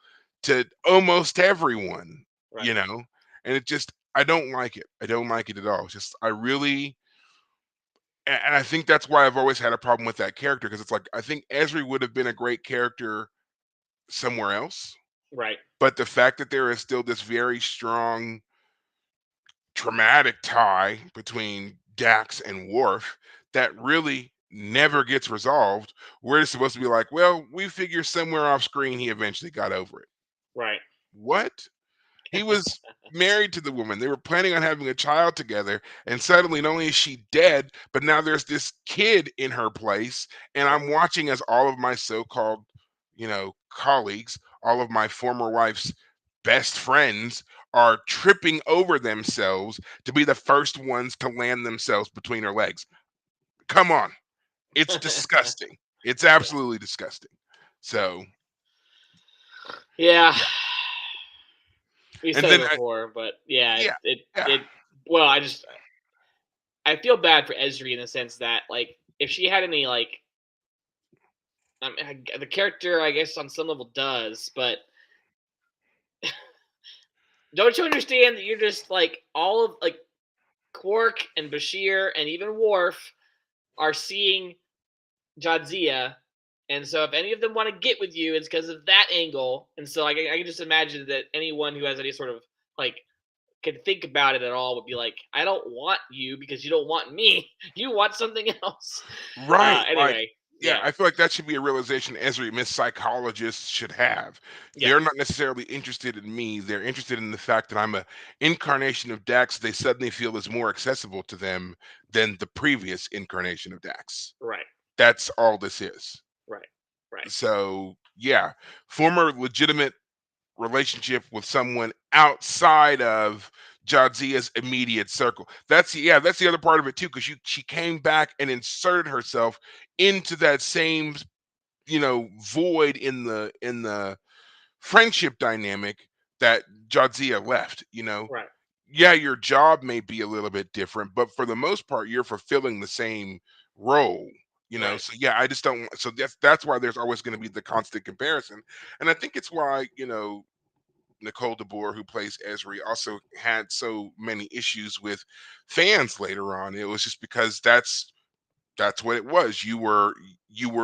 Speaker 1: to almost everyone,
Speaker 2: Right.
Speaker 1: and it just, I don't like it. I don't like it at all. It's just I really, and I think that's why I've always had a problem with that character, because it's like I think Esri would have been a great character somewhere else,
Speaker 2: Right.
Speaker 1: but the fact that there is still this very strong traumatic tie between Dax and Worf that really never gets resolved. We're supposed to be like, well, we figure somewhere off screen he eventually got over it.
Speaker 2: Right.
Speaker 1: What? He was married to the woman. They were planning on having a child together, and suddenly not only is she dead, but now there's this kid in her place. And
Speaker 2: Right.
Speaker 1: I'm watching as all of my so-called, colleagues, all of my former wife's best friends are tripping over themselves to be the first ones to land themselves between her legs. Come on. It's disgusting. It's
Speaker 2: Yeah.
Speaker 1: absolutely disgusting. So,
Speaker 2: Yeah.
Speaker 1: yeah.
Speaker 2: We
Speaker 1: And
Speaker 2: said it
Speaker 1: then
Speaker 2: before, but yeah,
Speaker 1: yeah, yeah.
Speaker 2: it. Well, I feel bad for Esri in the sense that like if she had any like the character I guess on some level does, but don't you understand that you're just like all of like Quark and Bashir and even Worf are seeing Jadzia, and so if any of them want to get with you, it's because of that angle. And so I can just imagine that anyone who has any sort of like can think about it at all would be like, I don't want you because you don't want me. You want something else.
Speaker 1: Right, like,
Speaker 2: Anyway,
Speaker 1: yeah,
Speaker 2: yeah,
Speaker 1: I feel like that should be a realization every Miss psychologist should have.
Speaker 2: yeah,
Speaker 1: They're not necessarily interested in me, they're interested in the fact that I'm a incarnation of Dax they suddenly feel is more accessible to them than the previous incarnation of Dax.
Speaker 2: right,
Speaker 1: That's all this is.
Speaker 2: right, right,
Speaker 1: So, yeah, former legitimate relationship with someone outside of Jadzia's immediate circle. That's the other part of it too, because she came back and inserted herself into that same, void in the friendship dynamic that Jadzia left.
Speaker 2: right,
Speaker 1: Yeah, your job may be a little bit different, but for the most part, you're fulfilling the same role.
Speaker 2: right.
Speaker 1: So yeah, I just don't. So that's why there's always going to be the constant comparison, and I think it's why Nicole DeBoer, who plays Esri, also had so many issues with fans later on. It was just because that's what it was. You were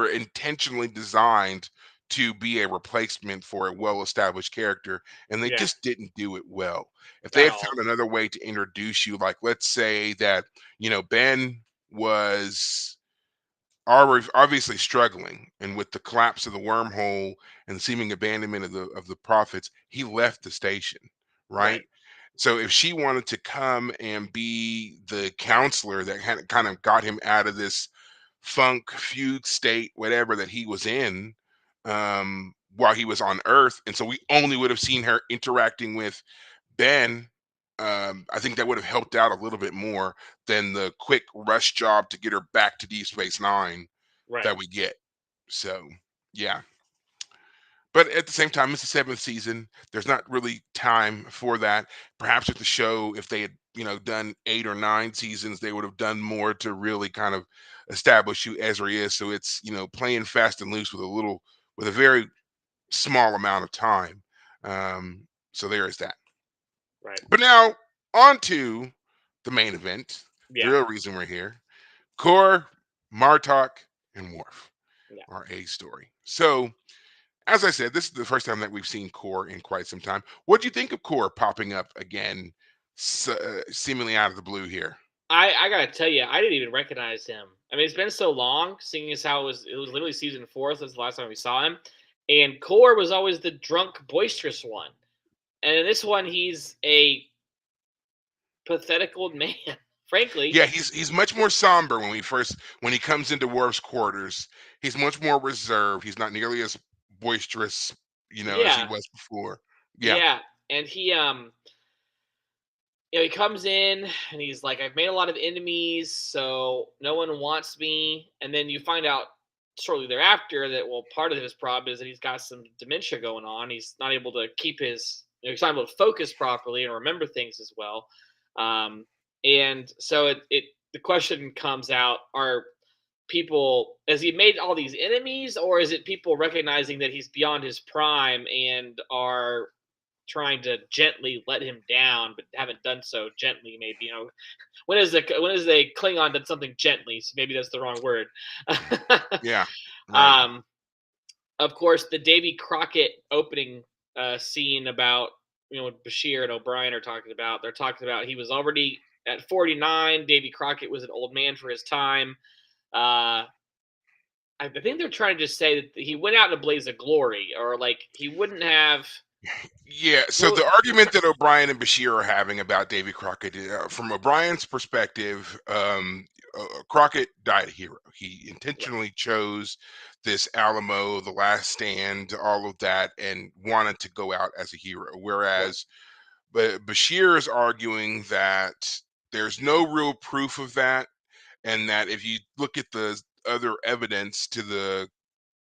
Speaker 1: intentionally designed to be a replacement for a well-established character, and they
Speaker 2: Yeah,
Speaker 1: just didn't do it well. If they
Speaker 2: at
Speaker 1: had
Speaker 2: all.
Speaker 1: found another way to introduce you, like let's say that Ben was obviously struggling, and with the collapse of the wormhole and seeming abandonment of the prophets, he left the station,
Speaker 2: Right,
Speaker 1: right? So if she wanted to come and be the counselor that had kind of got him out of this funk fugue state, whatever that he was in, while he was on Earth, and so we only would have seen her interacting with Ben, I think that would have helped out a little bit more than the quick rush job to get her back to Deep Space Nine
Speaker 2: right.
Speaker 1: that we get. So, yeah. But at the same time, it's the seventh season. There's not really time for that. Perhaps with the show, if they had, done 8 or 9 seasons, they would have done more to really kind of establish who Ezra is. So it's, playing fast and loose with a very small amount of time. So there is that.
Speaker 2: Right.
Speaker 1: But now on to the main event, the
Speaker 2: Yeah.
Speaker 1: real reason we're here. Core, Martok, and Worf
Speaker 2: Yeah.
Speaker 1: are a story. So, as I said, this is the first time that we've seen Core in quite some time. What do you think of Core popping up again, seemingly out of the blue here?
Speaker 2: I gotta tell you, I didn't even recognize him. I mean, it's been so long, seeing as how it was literally season four since the last time we saw him, and Core was always the drunk, boisterous one, and in this one, he's a pathetic old man frankly.
Speaker 1: Yeah, he's much more somber when he comes into Worf's quarters. He's much more reserved. He's not nearly as boisterous, as he
Speaker 2: Yeah,
Speaker 1: was before. Yeah.
Speaker 2: yeah, and he comes in and he's like, I've made a lot of enemies, so no one wants me. And then you find out shortly thereafter that, well, part of his problem is that he's got some dementia going on. He's not able to keep he's not able to focus properly and remember things as well. Um, and so the question comes out: Are people, has he made all these enemies, or is it people recognizing that he's beyond his prime and are trying to gently let him down, but haven't done so gently? Maybe, when is a Klingon done something gently? So maybe that's the wrong word.
Speaker 1: Yeah. Right.
Speaker 2: um, of course, the Davy Crockett opening scene about, what Bashir and O'Brien are talking about. They're talking about he was already at 49. Davy Crockett was an old man for his time. Uh, I think they're trying to just say that he went out in a blaze of glory, or like he wouldn't have.
Speaker 1: Yeah, so
Speaker 2: Well,
Speaker 1: the argument that O'Brien and Bashir are having about Davy Crockett, from O'Brien's perspective, Crockett died a hero. He
Speaker 2: right,
Speaker 1: intentionally chose this Alamo, the Last Stand, all of that, and wanted to go out as a hero.
Speaker 2: right,
Speaker 1: Whereas, Bashir is arguing that there's no real proof of that, and that if you look at the other evidence to the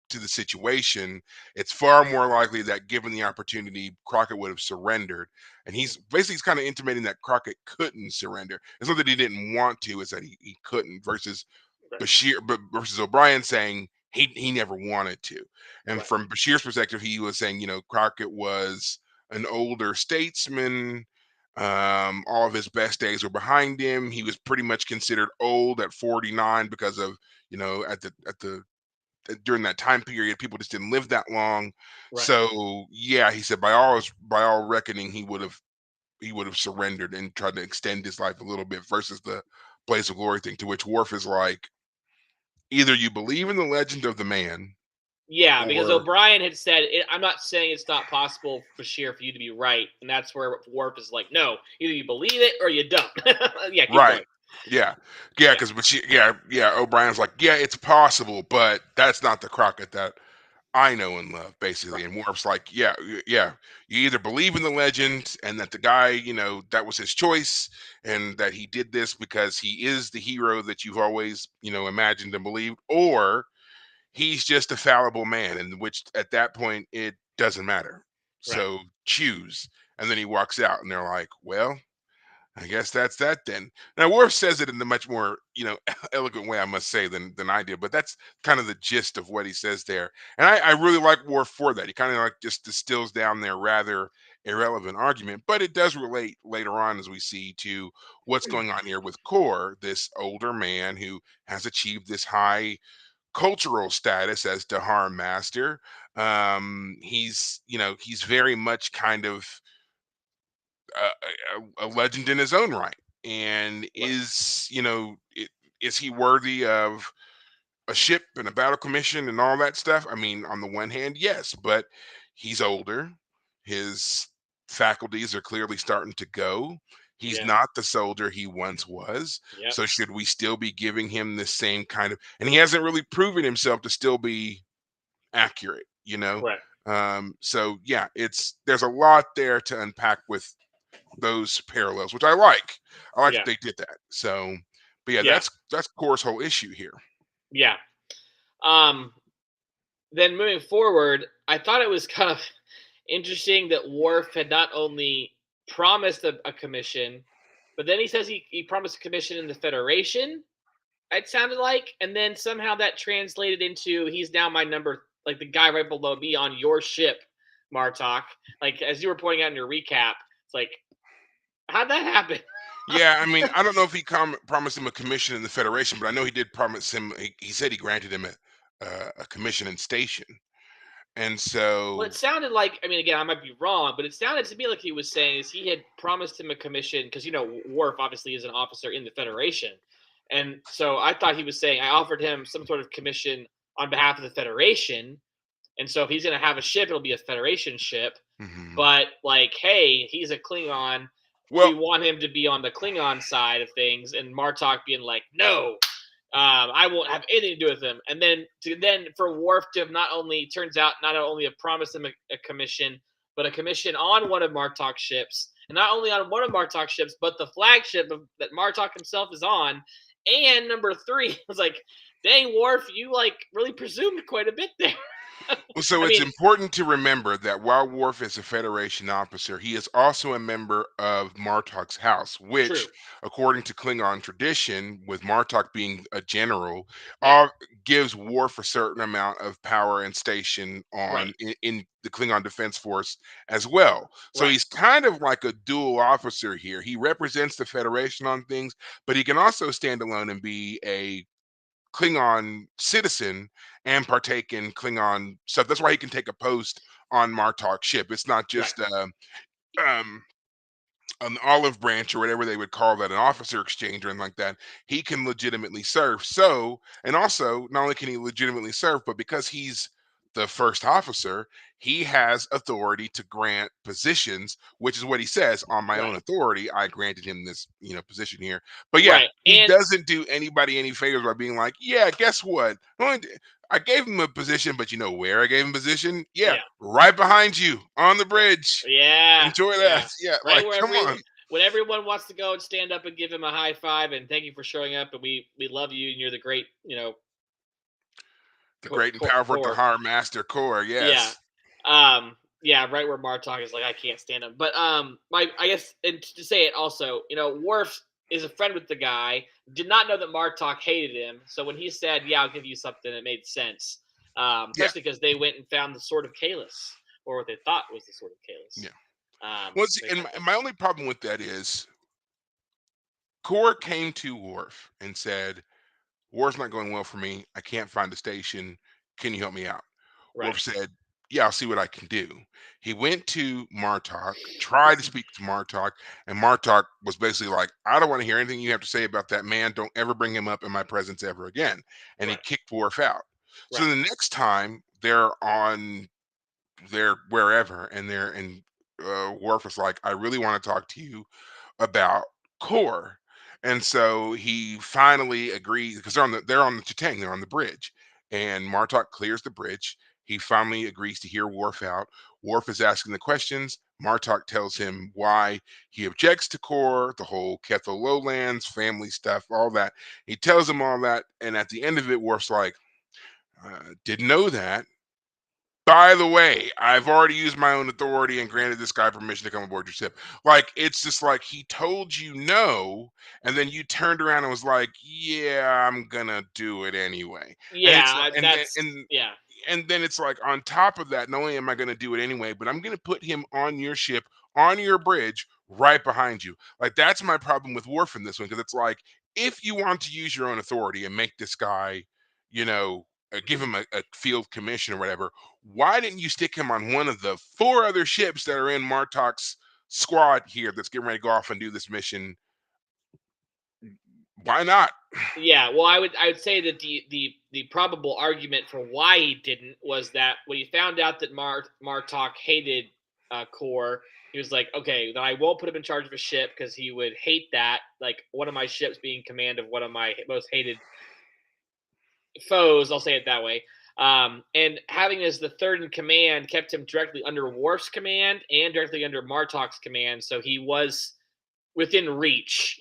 Speaker 1: situation, it's far more likely that given the opportunity, Crockett would have surrendered. And he's kind of intimating that Crockett couldn't surrender. It's not that he didn't want to, it's that he couldn't, versus
Speaker 2: right,
Speaker 1: versus O'Brien saying he never wanted to. And
Speaker 2: right,
Speaker 1: from Bashir's perspective, he was saying, Crockett was an older statesman. All of his best days were behind him. He was pretty much considered old at 49 because of, at the during that time period, people just didn't live that long.
Speaker 2: right.
Speaker 1: So yeah, he said by all reckoning, he would have surrendered and tried to extend his life a little bit versus the blaze of glory thing. To which Worf is like, either you believe in the legend of the man,
Speaker 2: Yeah, because
Speaker 1: or
Speaker 2: O'Brien had said, I'm not saying it's not possible, Bashir, for you to be right. And that's where Warp is like, no, either you believe it or you don't. Yeah, keep
Speaker 1: right.
Speaker 2: going.
Speaker 1: Yeah, yeah,
Speaker 2: Yeah,
Speaker 1: because yeah. O'Brien's like, yeah, it's possible, but that's not the Crockett that I know and love, basically.
Speaker 2: right,
Speaker 1: And Worf's like, yeah, yeah. You either believe in the legend and that the guy, that was his choice, and that he did this because he is the hero that you've always, imagined and believed, or he's just a fallible man, in which at that point it doesn't matter.
Speaker 2: right.
Speaker 1: So choose. And then he walks out, and they're like, well, I guess that's that then. Now Worf says it in a much more, eloquent way, I must say, than I did. But that's kind of the gist of what he says there. And I really like Worf for that. He kind of like just distills down their rather irrelevant argument, but it does relate later on, as we see, to what's going on here with Kor, this older man who has achieved this high cultural status as Dahar Master. He's very much kind of a legend in his own right. And
Speaker 2: Right.
Speaker 1: is he worthy of a ship and a battle commission and all that stuff? I mean, on the one hand, yes, but he's older. His faculties are clearly starting to go. He's
Speaker 2: Yeah.
Speaker 1: not the soldier he once was.
Speaker 2: Yep.
Speaker 1: So should we still be giving him the same kind of, and he hasn't really proven himself to still be accurate.
Speaker 2: Right.
Speaker 1: So yeah, there's a lot there to unpack with those parallels, which I like. I like that
Speaker 2: Yeah.
Speaker 1: they did that. So, but yeah,
Speaker 2: Yeah.
Speaker 1: that's Core's whole issue here.
Speaker 2: Yeah. Um, then moving forward, I thought it was kind of interesting that Worf had not only promised a commission, but then he says he promised a commission in the Federation. It sounded like, and then somehow that translated into he's now my number, like the guy right below me on your ship, Martok. Like as you were pointing out in your recap, it's like, how'd that happen?
Speaker 1: Yeah, I mean, I don't know if he promised him a commission in the Federation, but I know he did promise him. He said he granted him a commission in station, and
Speaker 2: Well, it
Speaker 1: so
Speaker 2: sounded like, I mean, again, I might be wrong, but it sounded to me like he was saying is he had promised him a commission because Worf obviously is an officer in the Federation, and so I thought he was saying I offered him some sort of commission on behalf of the Federation, and so if he's going to have a ship, it'll be a Federation ship.
Speaker 1: mhm.
Speaker 2: But like, hey, he's a Klingon. we
Speaker 1: Well,
Speaker 2: want him to be on the Klingon side of things, and Martok being like, no, I won't have anything to do with him. And then for Worf to have not only turns out not only have promised him a commission, but a commission on one of Martok's ships, and not only on one of Martok's ships, but the flagship that Martok himself is on. And number three was like, dang, Worf, you like really presumed quite a bit there.
Speaker 1: So
Speaker 2: I
Speaker 1: it's
Speaker 2: mean,
Speaker 1: important to remember that while Worf is a Federation officer, he is also a member of Martok's house,
Speaker 2: true.
Speaker 1: which, according to Klingon tradition, with Martok being a general,
Speaker 2: Yeah.
Speaker 1: gives Worf a certain amount of power and station
Speaker 2: Right.
Speaker 1: in the Klingon Defense Force as well. So
Speaker 2: Right.
Speaker 1: he's kind of like a dual officer here. He represents the Federation on things, but he can also stand alone and be a Klingon citizen and partake in Klingon stuff. That's why he can take a post on Martok's ship. It's not
Speaker 2: Right.
Speaker 1: just um, an olive branch or whatever they would call that, an officer exchange or anything like that. He can legitimately serve. So, and also, not only can he legitimately serve, but because he's the first officer, he has authority to grant positions, which is what he says on my
Speaker 2: Right.
Speaker 1: own authority. I granted him this, position here. But yeah,
Speaker 2: Right.
Speaker 1: he
Speaker 2: And
Speaker 1: doesn't do anybody any favors by being like, yeah, guess what? I gave him a position, but you know where I gave him position? Yeah,
Speaker 2: yeah.
Speaker 1: right behind you on the
Speaker 2: Right.
Speaker 1: bridge.
Speaker 2: Yeah.
Speaker 1: Enjoy that.
Speaker 2: Yeah.
Speaker 1: Yeah,
Speaker 2: Right
Speaker 1: like
Speaker 2: where
Speaker 1: come
Speaker 2: every
Speaker 1: on.
Speaker 2: when everyone wants to go and stand up and give him a high five and thank you for showing up and we love you and you're the great,
Speaker 1: The great and powerful
Speaker 2: core.
Speaker 1: Dahar Master Core,
Speaker 2: Yeah.
Speaker 1: yes.
Speaker 2: Yeah, right where Martok is like, I can't stand him. But my I guess and to say it also, Worf is a friend with the guy, did not know that Martok hated him. So when he said, yeah, I'll give you something, it made sense.
Speaker 1: Yeah,
Speaker 2: Especially because they went and found the sword of Kalis, or what they thought was the sword of Kalis.
Speaker 1: yeah. Well, see,
Speaker 2: They
Speaker 1: and
Speaker 2: had
Speaker 1: my
Speaker 2: to,
Speaker 1: only problem with that is Core came to Worf and said, "War's not going well for me. I can't find a station. Can you help me out?"
Speaker 2: right.
Speaker 1: Worf said, "Yeah, I'll see what I can do." He went to Martok, tried to speak to Martok, and Martok was basically like, "I don't want to hear anything you have to say about that man. Don't ever bring him up in my presence ever again." And he
Speaker 2: Right.
Speaker 1: kicked Worf out. So
Speaker 2: Right.
Speaker 1: the next time they're wherever, and Worf was like, "I really want to talk to you about Core," and so he finally agrees because they're on the Chitang, they're on the bridge, and Martok clears the bridge. He finally agrees to hear Worf out. Worf is asking the questions. Martok tells him why he objects to Core, the whole Kethel Lowlands family stuff, all that. He tells him all that, and at the end of it, Worf's like, "Didn't know that. By the way, I've already used my own authority and granted this guy permission to come aboard your ship." Like, it's just like he told you no, and then you turned around and was like, "Yeah, I'm gonna do it anyway." And it's
Speaker 2: Yeah,
Speaker 1: like,
Speaker 2: that's yeah.
Speaker 1: and then it's like on top of that, not only am I gonna do it anyway, but I'm gonna put him on your ship, on your bridge, right behind you. Like, that's my problem with Worf in this one, because it's like, if you want to use your own authority and make this guy, you know, give him a field commission or whatever, why didn't you stick him on one of the four other ships that are in Martok's squad here that's getting ready to go off and do this mission? Why not?
Speaker 2: Yeah, well, I would say that the probable argument for why he didn't was that when he found out that Martok hated Core, he was like, okay, then I won't put him in charge of a ship because he would hate that, like one of my ships being in command of one of my most hated foes. I'll say it that way. And having as the third in command kept him directly under Worf's command and directly under Martok's command, so he was within reach.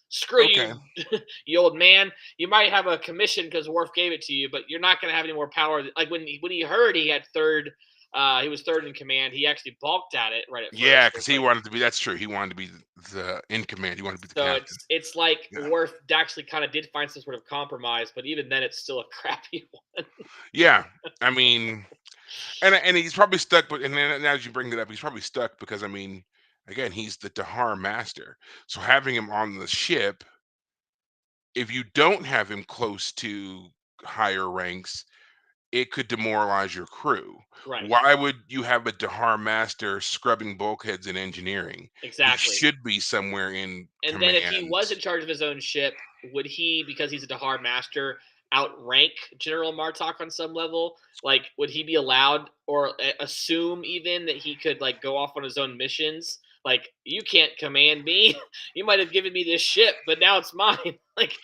Speaker 2: Screw
Speaker 1: Okay.
Speaker 2: you, you old man. You might have a commission because Worf gave it to you, but you're not going to have any more power. Like when he heard he had third, he was third in command. He actually balked at it right at
Speaker 1: Yeah,
Speaker 2: first. It
Speaker 1: because
Speaker 2: was
Speaker 1: he
Speaker 2: like,
Speaker 1: wanted to be. That's true. He wanted to be the in command. He wanted to be the
Speaker 2: so
Speaker 1: captain.
Speaker 2: it's like
Speaker 1: Yeah.
Speaker 2: Worf actually kind of did find some sort of compromise, but even then, it's still a crappy one.
Speaker 1: Yeah. I mean, and he's probably stuck. But and then now as you bring it up, he's probably stuck because, I mean, again, he's the Dahar master. So having him on the ship, if you don't have him close to higher ranks, it could demoralize your crew.
Speaker 2: Right,
Speaker 1: Why would you have a Dahar master scrubbing bulkheads in engineering? He
Speaker 2: exactly.
Speaker 1: should be somewhere in
Speaker 2: And then if he
Speaker 1: command.
Speaker 2: was in charge of his own ship, would he, because he's a Dahar master, outrank General Martok on some level? Like, would he be allowed or assume even that he could like go off on his own missions? Like, you can't command me. You might have given me this ship, but now it's mine. Like,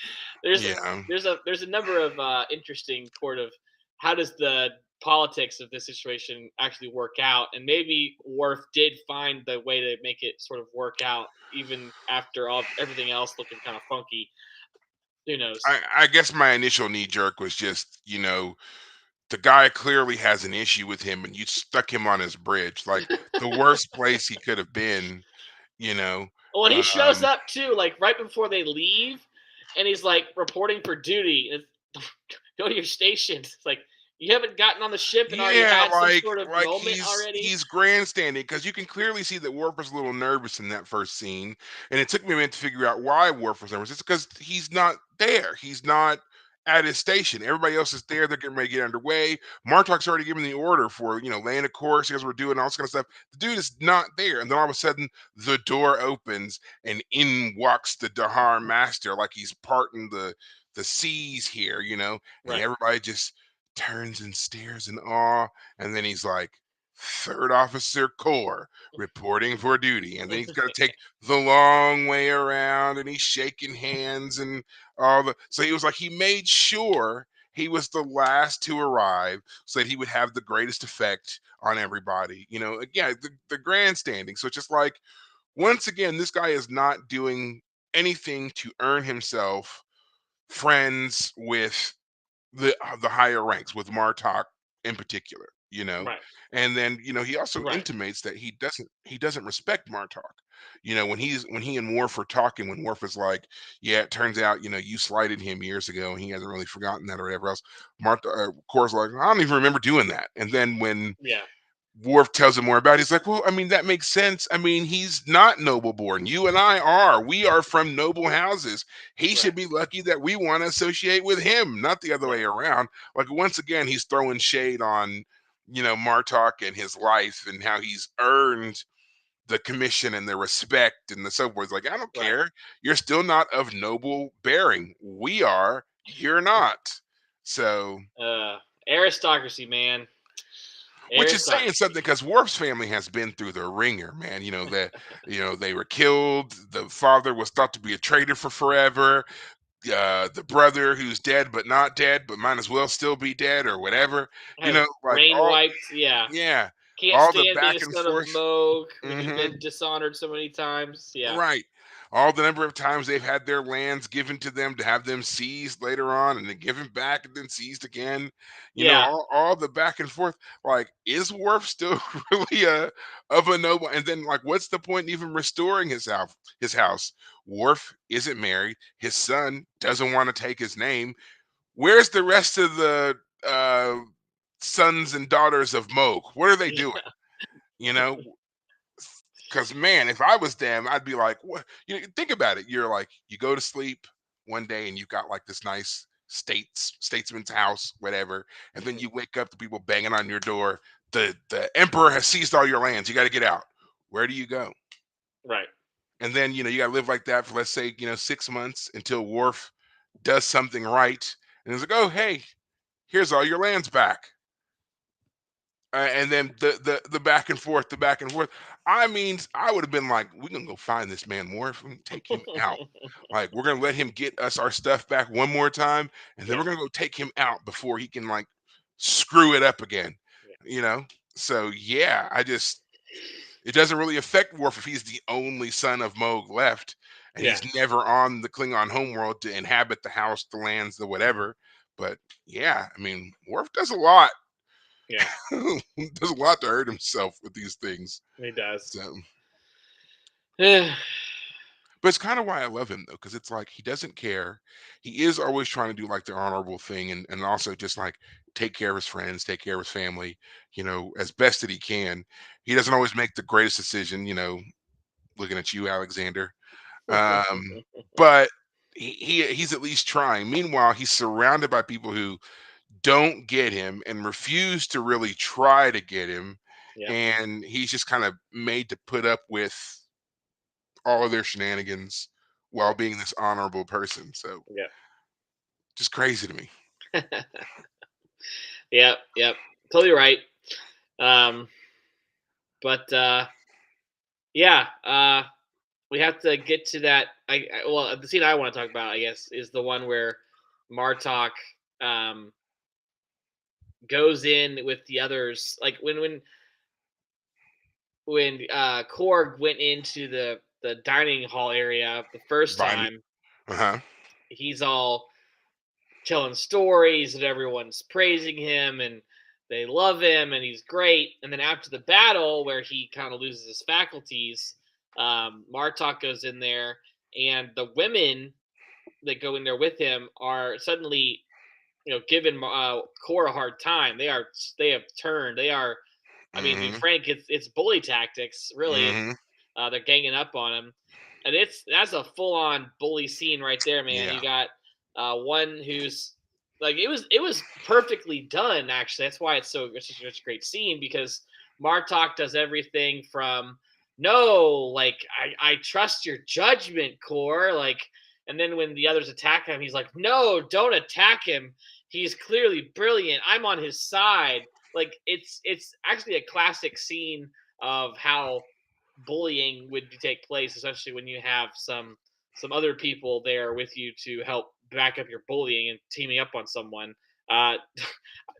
Speaker 2: there's
Speaker 1: Yeah.
Speaker 2: there's a number of interesting sort of how does the politics of this situation actually work out, and maybe Worf did find the way to make it sort of work out even after all everything else looking kind of funky. Who knows?
Speaker 1: I guess my initial knee jerk was just, the guy clearly has an issue with him and you stuck him on his bridge. Like the worst place he could have been, you know.
Speaker 2: When he shows
Speaker 1: Um
Speaker 2: up too, like right before they leave, and he's like reporting for duty, go to your station. It's like you haven't gotten on the ship and already
Speaker 1: Yeah,
Speaker 2: had some sort of
Speaker 1: like
Speaker 2: moment already.
Speaker 1: he's grandstanding because you can clearly see that Worf was a little nervous in that first scene, and it took me a minute to figure out why Worf was nervous. It's because he's not there. He's not at his station. Everybody else is there. They're getting ready to get underway. Martok's already given the order for laying a course as we're doing all this kind of stuff. The dude is not there, and then all of a sudden the door opens and in walks the Dahar Master, like he's parting the seas here, and
Speaker 2: Right.
Speaker 1: everybody just turns and stares in awe, and then he's like, "Third Officer Core reporting for duty," and then he's got to take the long way around, and he's shaking hands and all the. So he was like, he made sure he was the last to arrive, so that he would have the greatest effect on everybody. Again, the grandstanding. So it's just like, once again, this guy is not doing anything to earn himself friends with the higher ranks, with Martok in particular,
Speaker 2: Right.
Speaker 1: and then he also
Speaker 2: Right.
Speaker 1: intimates that he doesn't respect Martok. When he and Worf are talking, when Worf is like, "Yeah, it turns out you slighted him years ago, and he hasn't really forgotten that or whatever else." Kor's like, "I don't even remember doing that." And then when
Speaker 2: Yeah.
Speaker 1: Worf tells him more about it, he's like, "Well, I mean, that makes sense. I mean, he's not noble born. You and I are. We are from noble houses. He
Speaker 2: Right.
Speaker 1: should be lucky that we want to associate with him, not the other
Speaker 2: Right.
Speaker 1: way around." Like, once again, he's throwing shade on, Martok and his life and how he's earned the commission and the respect and the so forth. Like, I don't
Speaker 2: Right.
Speaker 1: care. You're still not of noble bearing. We are. You're not. So,
Speaker 2: Uh, Aristocracy, man.
Speaker 1: which is saying something
Speaker 2: Aristocracy.
Speaker 1: because Worf's family has been through the ringer, man. That they were killed. The father was thought to be a traitor for forever. The brother who's dead but not dead, but might as well still be dead or whatever.
Speaker 2: Has
Speaker 1: Like
Speaker 2: brain
Speaker 1: all,
Speaker 2: wiped. Yeah.
Speaker 1: yeah,
Speaker 2: Can't
Speaker 1: all the
Speaker 2: stand being a
Speaker 1: back and
Speaker 2: son of
Speaker 1: forth.
Speaker 2: Moog when you've
Speaker 1: Hmm.
Speaker 2: been dishonored so many times. Yeah.
Speaker 1: Right. All the number of times they've had their lands given to them to have them seized later on and then given back and then seized again.
Speaker 2: Yeah.
Speaker 1: All the back and forth. Like, is Worf still really of a noble? And then, like, what's the point in even restoring his house? His house. Worf isn't married. His son doesn't want to take his name. Where's the rest of the sons and daughters of Moog? What are they
Speaker 2: Yeah.
Speaker 1: doing? You know, because, man, if I was them, I'd be like, what? Think about it. You're like, you go to sleep one day and you've got like this nice statesman's house, whatever, and then
Speaker 2: Mhm.
Speaker 1: you wake up to people banging on your door. The emperor has seized all your lands. You got to get out. Where do you go?
Speaker 2: Right.
Speaker 1: And then you got to live like that for, let's say, 6 months until Worf does something right, and it's like, oh, hey, here's all your lands back. And then the back and forth, the back and forth. I mean, I would have been like, "We're gonna go find this man more. If we can take him out, like we're gonna let him get us our stuff back one more time, and then
Speaker 2: Yeah.
Speaker 1: we're gonna go take him out before he can like screw it up again."
Speaker 2: Yeah.
Speaker 1: You know. So yeah, it doesn't really affect Worf if he's the only son of Moog left, and
Speaker 2: Yeah.
Speaker 1: he's never on the Klingon homeworld to inhabit the house, the lands, the
Speaker 2: Mhm.
Speaker 1: whatever. But yeah, I mean, Worf does a lot.
Speaker 2: Yeah.
Speaker 1: Does a lot to hurt himself with these things.
Speaker 2: He does.
Speaker 1: So,
Speaker 2: Yeah.
Speaker 1: but it's kind of why I love him though, because it's like he doesn't care. He is always trying to do like the honorable thing, and also just like take care of his friends, take care of his family, as best that he can. He doesn't always make the greatest decision, looking at you, Alexander. Um, but he's at least trying. Meanwhile, he's surrounded by people who don't get him and refuse to really try to get him.
Speaker 2: Yeah.
Speaker 1: And he's just kind of made to put up with all of their shenanigans while
Speaker 2: Right.
Speaker 1: being this honorable person. So
Speaker 2: Yeah.
Speaker 1: just crazy to me.
Speaker 2: Yep. Yep. Totally right. Um, but Yeah, we have to get to that. Well, the scene I want to talk about, I guess, is the one where Martok um, goes in with the others. Like when Korg went into the dining hall area the first
Speaker 1: Vine.
Speaker 2: time,
Speaker 1: Uh-huh.
Speaker 2: he's all telling stories and everyone's praising him and they love him and he's great. And then after the battle, where he kind of loses his faculties, Martok goes in there, and the women that go in there with him are suddenly, giving Core a hard time. They have turned. They are. I mean, to be
Speaker 1: Mhm.
Speaker 2: frank, it's bully tactics. Really,
Speaker 1: Mhm.
Speaker 2: they're ganging up on him, and that's a full on bully scene right there, man. You
Speaker 1: Yeah.
Speaker 2: got one who's like it was perfectly done. Actually, that's why it's such a great scene, because Martok does everything from no, like I trust your judgment, Core, like. And then when the others attack him, he's like, "No, don't attack him. He's clearly brilliant. I'm on his side." Like it's actually a classic scene of how bullying would take place, especially when you have some other people there with you to help back up your bullying and teaming up on someone. Uh,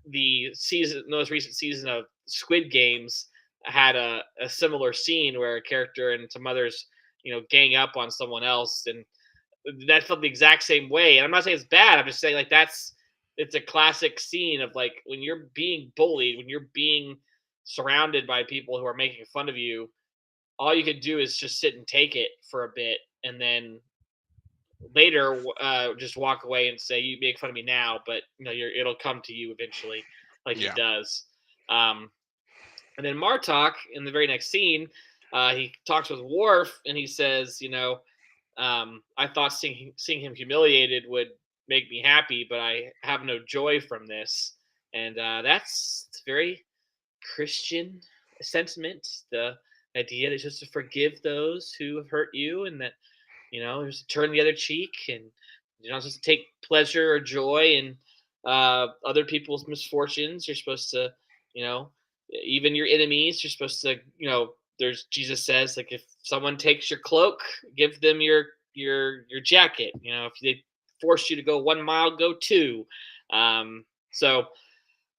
Speaker 2: the most recent season of Squid Games had a similar scene where a character and some others, gang up on someone else, and that felt the exact same way. And I'm not saying it's bad. I'm just saying like it's a classic scene of like when you're being bullied, when you're being surrounded by people who are making fun of you, all you could do is just sit and take it for a bit, and then later just walk away and say, "You make fun of me now, but it'll come to you eventually," like he
Speaker 1: Yeah.
Speaker 2: does. Um, and then Martok in the very next scene, he talks with Worf and he says, I thought seeing him humiliated would make me happy, but I have no joy from this. And that's very Christian sentiment. The idea that you're supposed to forgive those who have hurt you, and that you're supposed to turn the other cheek, and you're not supposed to take pleasure or joy in other people's misfortunes. You're supposed to, you know, even your enemies. You're supposed to, There's Jesus says like if someone takes your cloak, give them your jacket. If they force you to go 1 mile, go two. So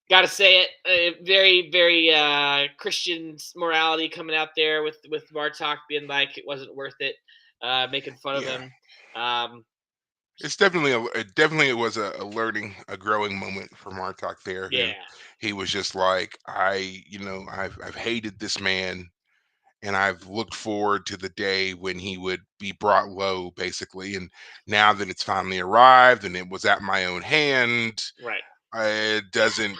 Speaker 2: got to say it, very very Christian morality coming out there with Bartok being like it wasn't worth it, making fun of
Speaker 1: Yeah.
Speaker 2: him. um
Speaker 1: It's definitely definitely it was a learning, a growing moment for Martok there, who
Speaker 2: yeah,
Speaker 1: he was just like, I've hated this man, and I've looked forward to the day when he would be brought low, basically. And now that it's finally arrived and it was at my own hand,
Speaker 2: right,
Speaker 1: it doesn't.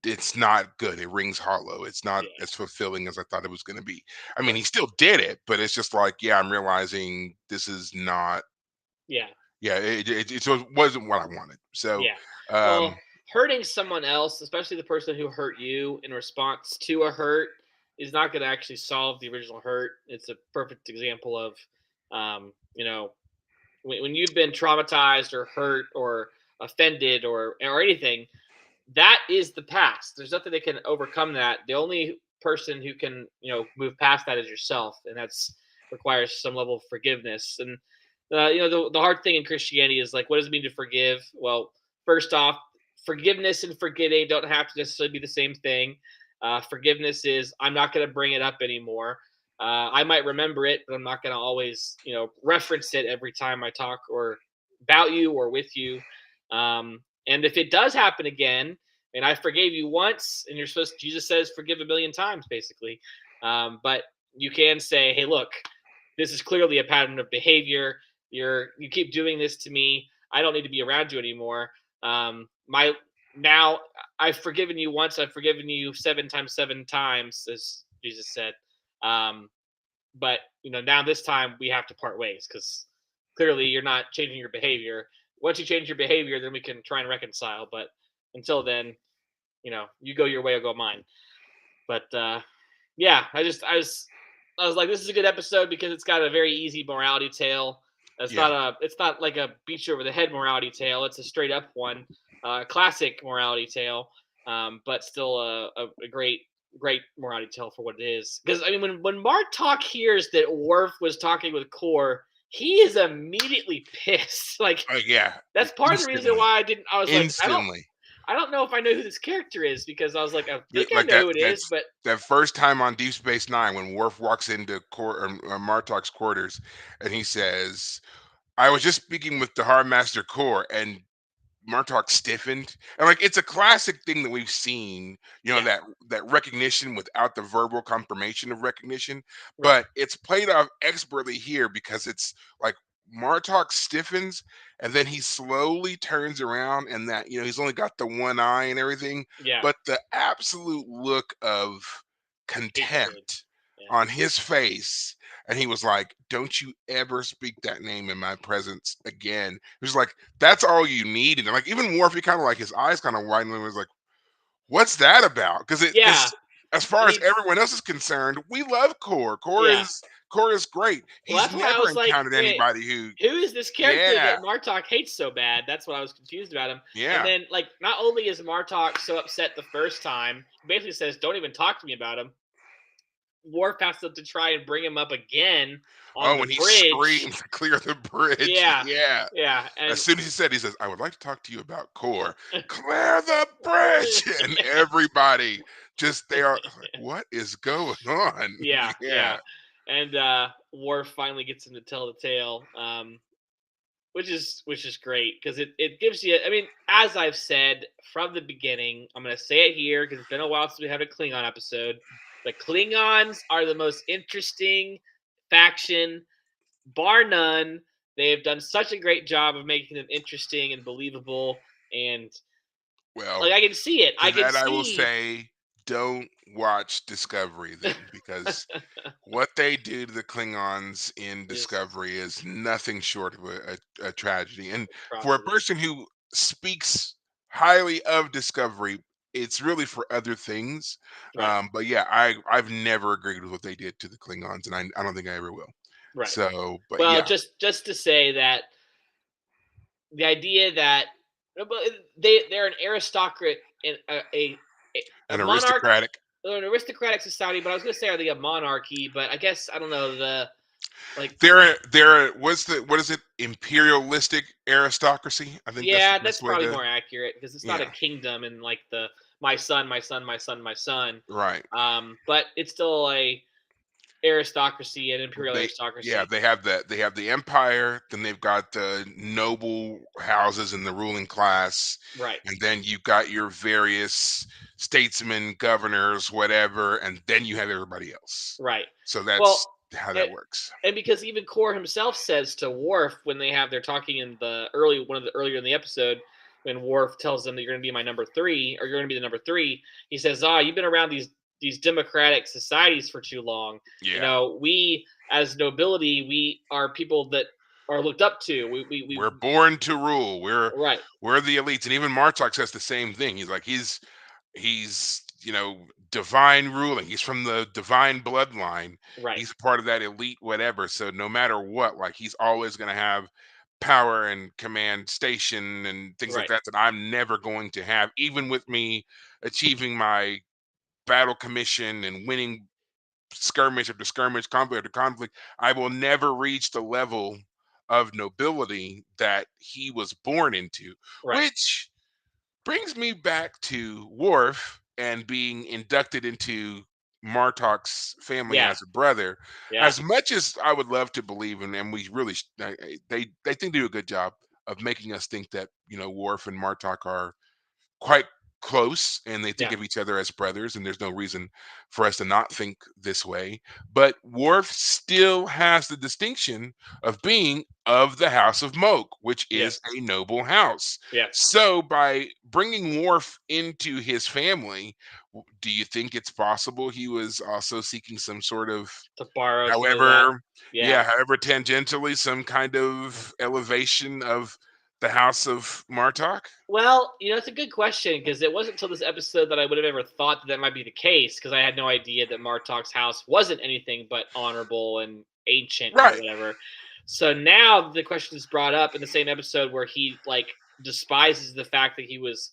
Speaker 1: It's not good. It rings hollow. It's not
Speaker 2: yeah,
Speaker 1: as fulfilling as I thought it was going to be. I mean,
Speaker 2: right,
Speaker 1: he still did it, but it's just like, yeah, I'm realizing this is not.
Speaker 2: yeah,
Speaker 1: Yeah, it wasn't what I wanted. So,
Speaker 2: yeah.
Speaker 1: um,
Speaker 2: Well, hurting someone else, especially the person who hurt you in response to a hurt, is not going to actually solve the original hurt. It's a perfect example of um you know when you've been traumatized or hurt or offended or anything, that is the past. There's nothing that can overcome that. The only person who can, move past that is yourself, and that's requires some level of forgiveness. And the hard thing in Christianity is like, what does it mean to forgive? Well, first off, forgiveness and forgetting don't have to necessarily be the same thing. Forgiveness is I'm not going to bring it up anymore. I might remember it, but I'm not going to always, reference it every time I talk or about you or with you. And if it does happen again, and I forgave you once, and you're supposed Jesus says forgive a million times, basically. But you can say, hey, look, this is clearly a pattern of behavior. You keep doing this to me. I don't need to be around you anymore. My now I've forgiven you once. I've forgiven you 7 times 7 times, as Jesus said. Um, but now this time we have to part ways because clearly you're not changing your behavior. Once you change your behavior, then we can try and reconcile. But until then, you go your way, I'll go mine. But yeah, I was like, this is a good episode because it's got a very easy morality tale.
Speaker 1: yeah,
Speaker 2: It's not like a beat you over the head morality tale. It's a straight up one, classic morality tale, but still a great great morality tale for what it is. Because I mean, when Martok hears that Worf was talking with Core, he is immediately pissed. Like
Speaker 1: Yeah,
Speaker 2: that's part of the reason
Speaker 1: instantly,
Speaker 2: why I didn't. I was like,
Speaker 1: instantly.
Speaker 2: I don't know if I know who this character is because I was like, I think I
Speaker 1: Like
Speaker 2: know who it is,
Speaker 1: that's
Speaker 2: but
Speaker 1: that first time on Deep Space Nine when Worf walks into Martok's quarters, and he says, "I was just speaking with the Master Core," and Martok stiffened, and like it's a classic thing that we've seen,
Speaker 2: yeah,
Speaker 1: that recognition without the verbal confirmation of recognition,
Speaker 2: right,
Speaker 1: but it's played off expertly here because it's like Martok stiffens, and then he slowly turns around, and that he's only got the one eye and everything,
Speaker 2: yeah,
Speaker 1: but the absolute look of
Speaker 2: hatred,
Speaker 1: contempt
Speaker 2: yeah,
Speaker 1: on his face, and he was like, "Don't you ever speak that name in my presence again." It was like that's all you needed. And like even Worf, he kind of like his eyes kind of widened and was like, "What's that about?"
Speaker 2: yeah,
Speaker 1: Because as far
Speaker 2: and
Speaker 1: as
Speaker 2: he,
Speaker 1: everyone else is concerned, we love Core.
Speaker 2: yeah.
Speaker 1: Core is great.
Speaker 2: Well,
Speaker 1: He's
Speaker 2: that's why I
Speaker 1: never
Speaker 2: was like,
Speaker 1: encountered
Speaker 2: wait,
Speaker 1: anybody who,
Speaker 2: who is this character
Speaker 1: yeah,
Speaker 2: that Martok hates so bad? That's what I was confused about him. And
Speaker 1: yeah.
Speaker 2: then, like, not only is Martok so upset the first time, he basically says, "Don't even talk to me about him." Worf has to try and bring him up again on
Speaker 1: Oh,
Speaker 2: the
Speaker 1: when he
Speaker 2: bridge.
Speaker 1: screams, "Clear the bridge!"
Speaker 2: Yeah,
Speaker 1: Yeah.
Speaker 2: yeah,
Speaker 1: As
Speaker 2: and
Speaker 1: soon as he says, "I would like to talk to you about Core," clear the bridge, and everybody just they are like, "What is going on?"
Speaker 2: yeah, yeah,
Speaker 1: Yeah.
Speaker 2: and Worf finally gets him to tell the tale, which is great because it gives you. I mean, as I've said from the beginning, I'm gonna say it here because it's been a while since we had a Klingon episode. The Klingons are the most interesting faction, bar none. They have done such a great job of making them interesting and believable, and like
Speaker 1: Well,
Speaker 2: I can see it. I
Speaker 1: to
Speaker 2: can
Speaker 1: that I will
Speaker 2: see.
Speaker 1: say, don't watch Discovery then, because what they do to the Klingons in
Speaker 2: Is
Speaker 1: Discovery is nothing short of a tragedy. And for a
Speaker 2: atrocity,
Speaker 1: person who speaks highly of Discovery, it's really for other things.
Speaker 2: right?
Speaker 1: But yeah, I've never agreed with what they did to the Klingons, and I don't think I ever will.
Speaker 2: Right.
Speaker 1: So, but
Speaker 2: Well,
Speaker 1: yeah,
Speaker 2: just to say that the idea that they're an aristocrat in a
Speaker 1: an
Speaker 2: monarch,
Speaker 1: aristocratic.
Speaker 2: an aristocratic society. But I was going to say are they a monarchy? But I guess I don't know the like.
Speaker 1: What is it? Imperialistic aristocracy. I think that's the
Speaker 2: Yeah, that's
Speaker 1: best way
Speaker 2: probably
Speaker 1: to.
Speaker 2: more accurate because it's not a
Speaker 1: Yeah,
Speaker 2: kingdom and like the my son, my son, my son, my son.
Speaker 1: right.
Speaker 2: But it's still a aristocracy and imperial
Speaker 1: They yeah,
Speaker 2: aristocracy.
Speaker 1: they have the empire, then they've got the noble houses and the ruling class,
Speaker 2: Right.
Speaker 1: and then you've got your various statesmen, governors, whatever, and then you have everybody else.
Speaker 2: Right.
Speaker 1: So
Speaker 2: Well,
Speaker 1: that's how
Speaker 2: and,
Speaker 1: that works.
Speaker 2: and because even Core himself says to Worf when they have they're talking in the early one of the earlier in the episode when Worf tells them that you're going to be my number three or you're going to be the number three, he says, "Ah, you've been around these democratic societies for too long. You
Speaker 1: Yeah.
Speaker 2: know, we as nobility, we are people that are looked up to. We
Speaker 1: We're born to rule.
Speaker 2: right,
Speaker 1: We're the elites. And even Martok says the same thing. He's like he's divine ruling. He's from the divine bloodline.
Speaker 2: right,
Speaker 1: He's a part of that elite whatever. So no matter what, like he's always going to have power and command station and things like
Speaker 2: right,
Speaker 1: that I'm never going to have, even with me achieving my battle commission and winning skirmish after skirmish, conflict after conflict. I will never reach the level of nobility that he was born into,
Speaker 2: right.
Speaker 1: which brings me back to Worf and being inducted into Martok's family
Speaker 2: Yeah,
Speaker 1: as a brother.
Speaker 2: yeah,
Speaker 1: As much as I would love to believe, and we really, they think they do a good job of making us think that Worf and Martok are quite close and they think
Speaker 2: yeah,
Speaker 1: of each other as brothers, and there's no reason for us to not think this way. But Worf still has the distinction of being of the House of Moke, which is
Speaker 2: yes,
Speaker 1: a noble house.
Speaker 2: yes.
Speaker 1: So by bringing Worf into his family, do you think it's possible he was also seeking some sort of,
Speaker 2: To borrow some of that,
Speaker 1: however,
Speaker 2: yeah.
Speaker 1: yeah, however tangentially, some kind of elevation of the House of Martok?
Speaker 2: Well, it's a good question because it wasn't until this episode that I would have ever thought that that might be the case because I had no idea that Martok's house wasn't anything but honorable and ancient or
Speaker 1: Right.
Speaker 2: whatever. So now the question is brought up in the same episode where he like despises the fact that he was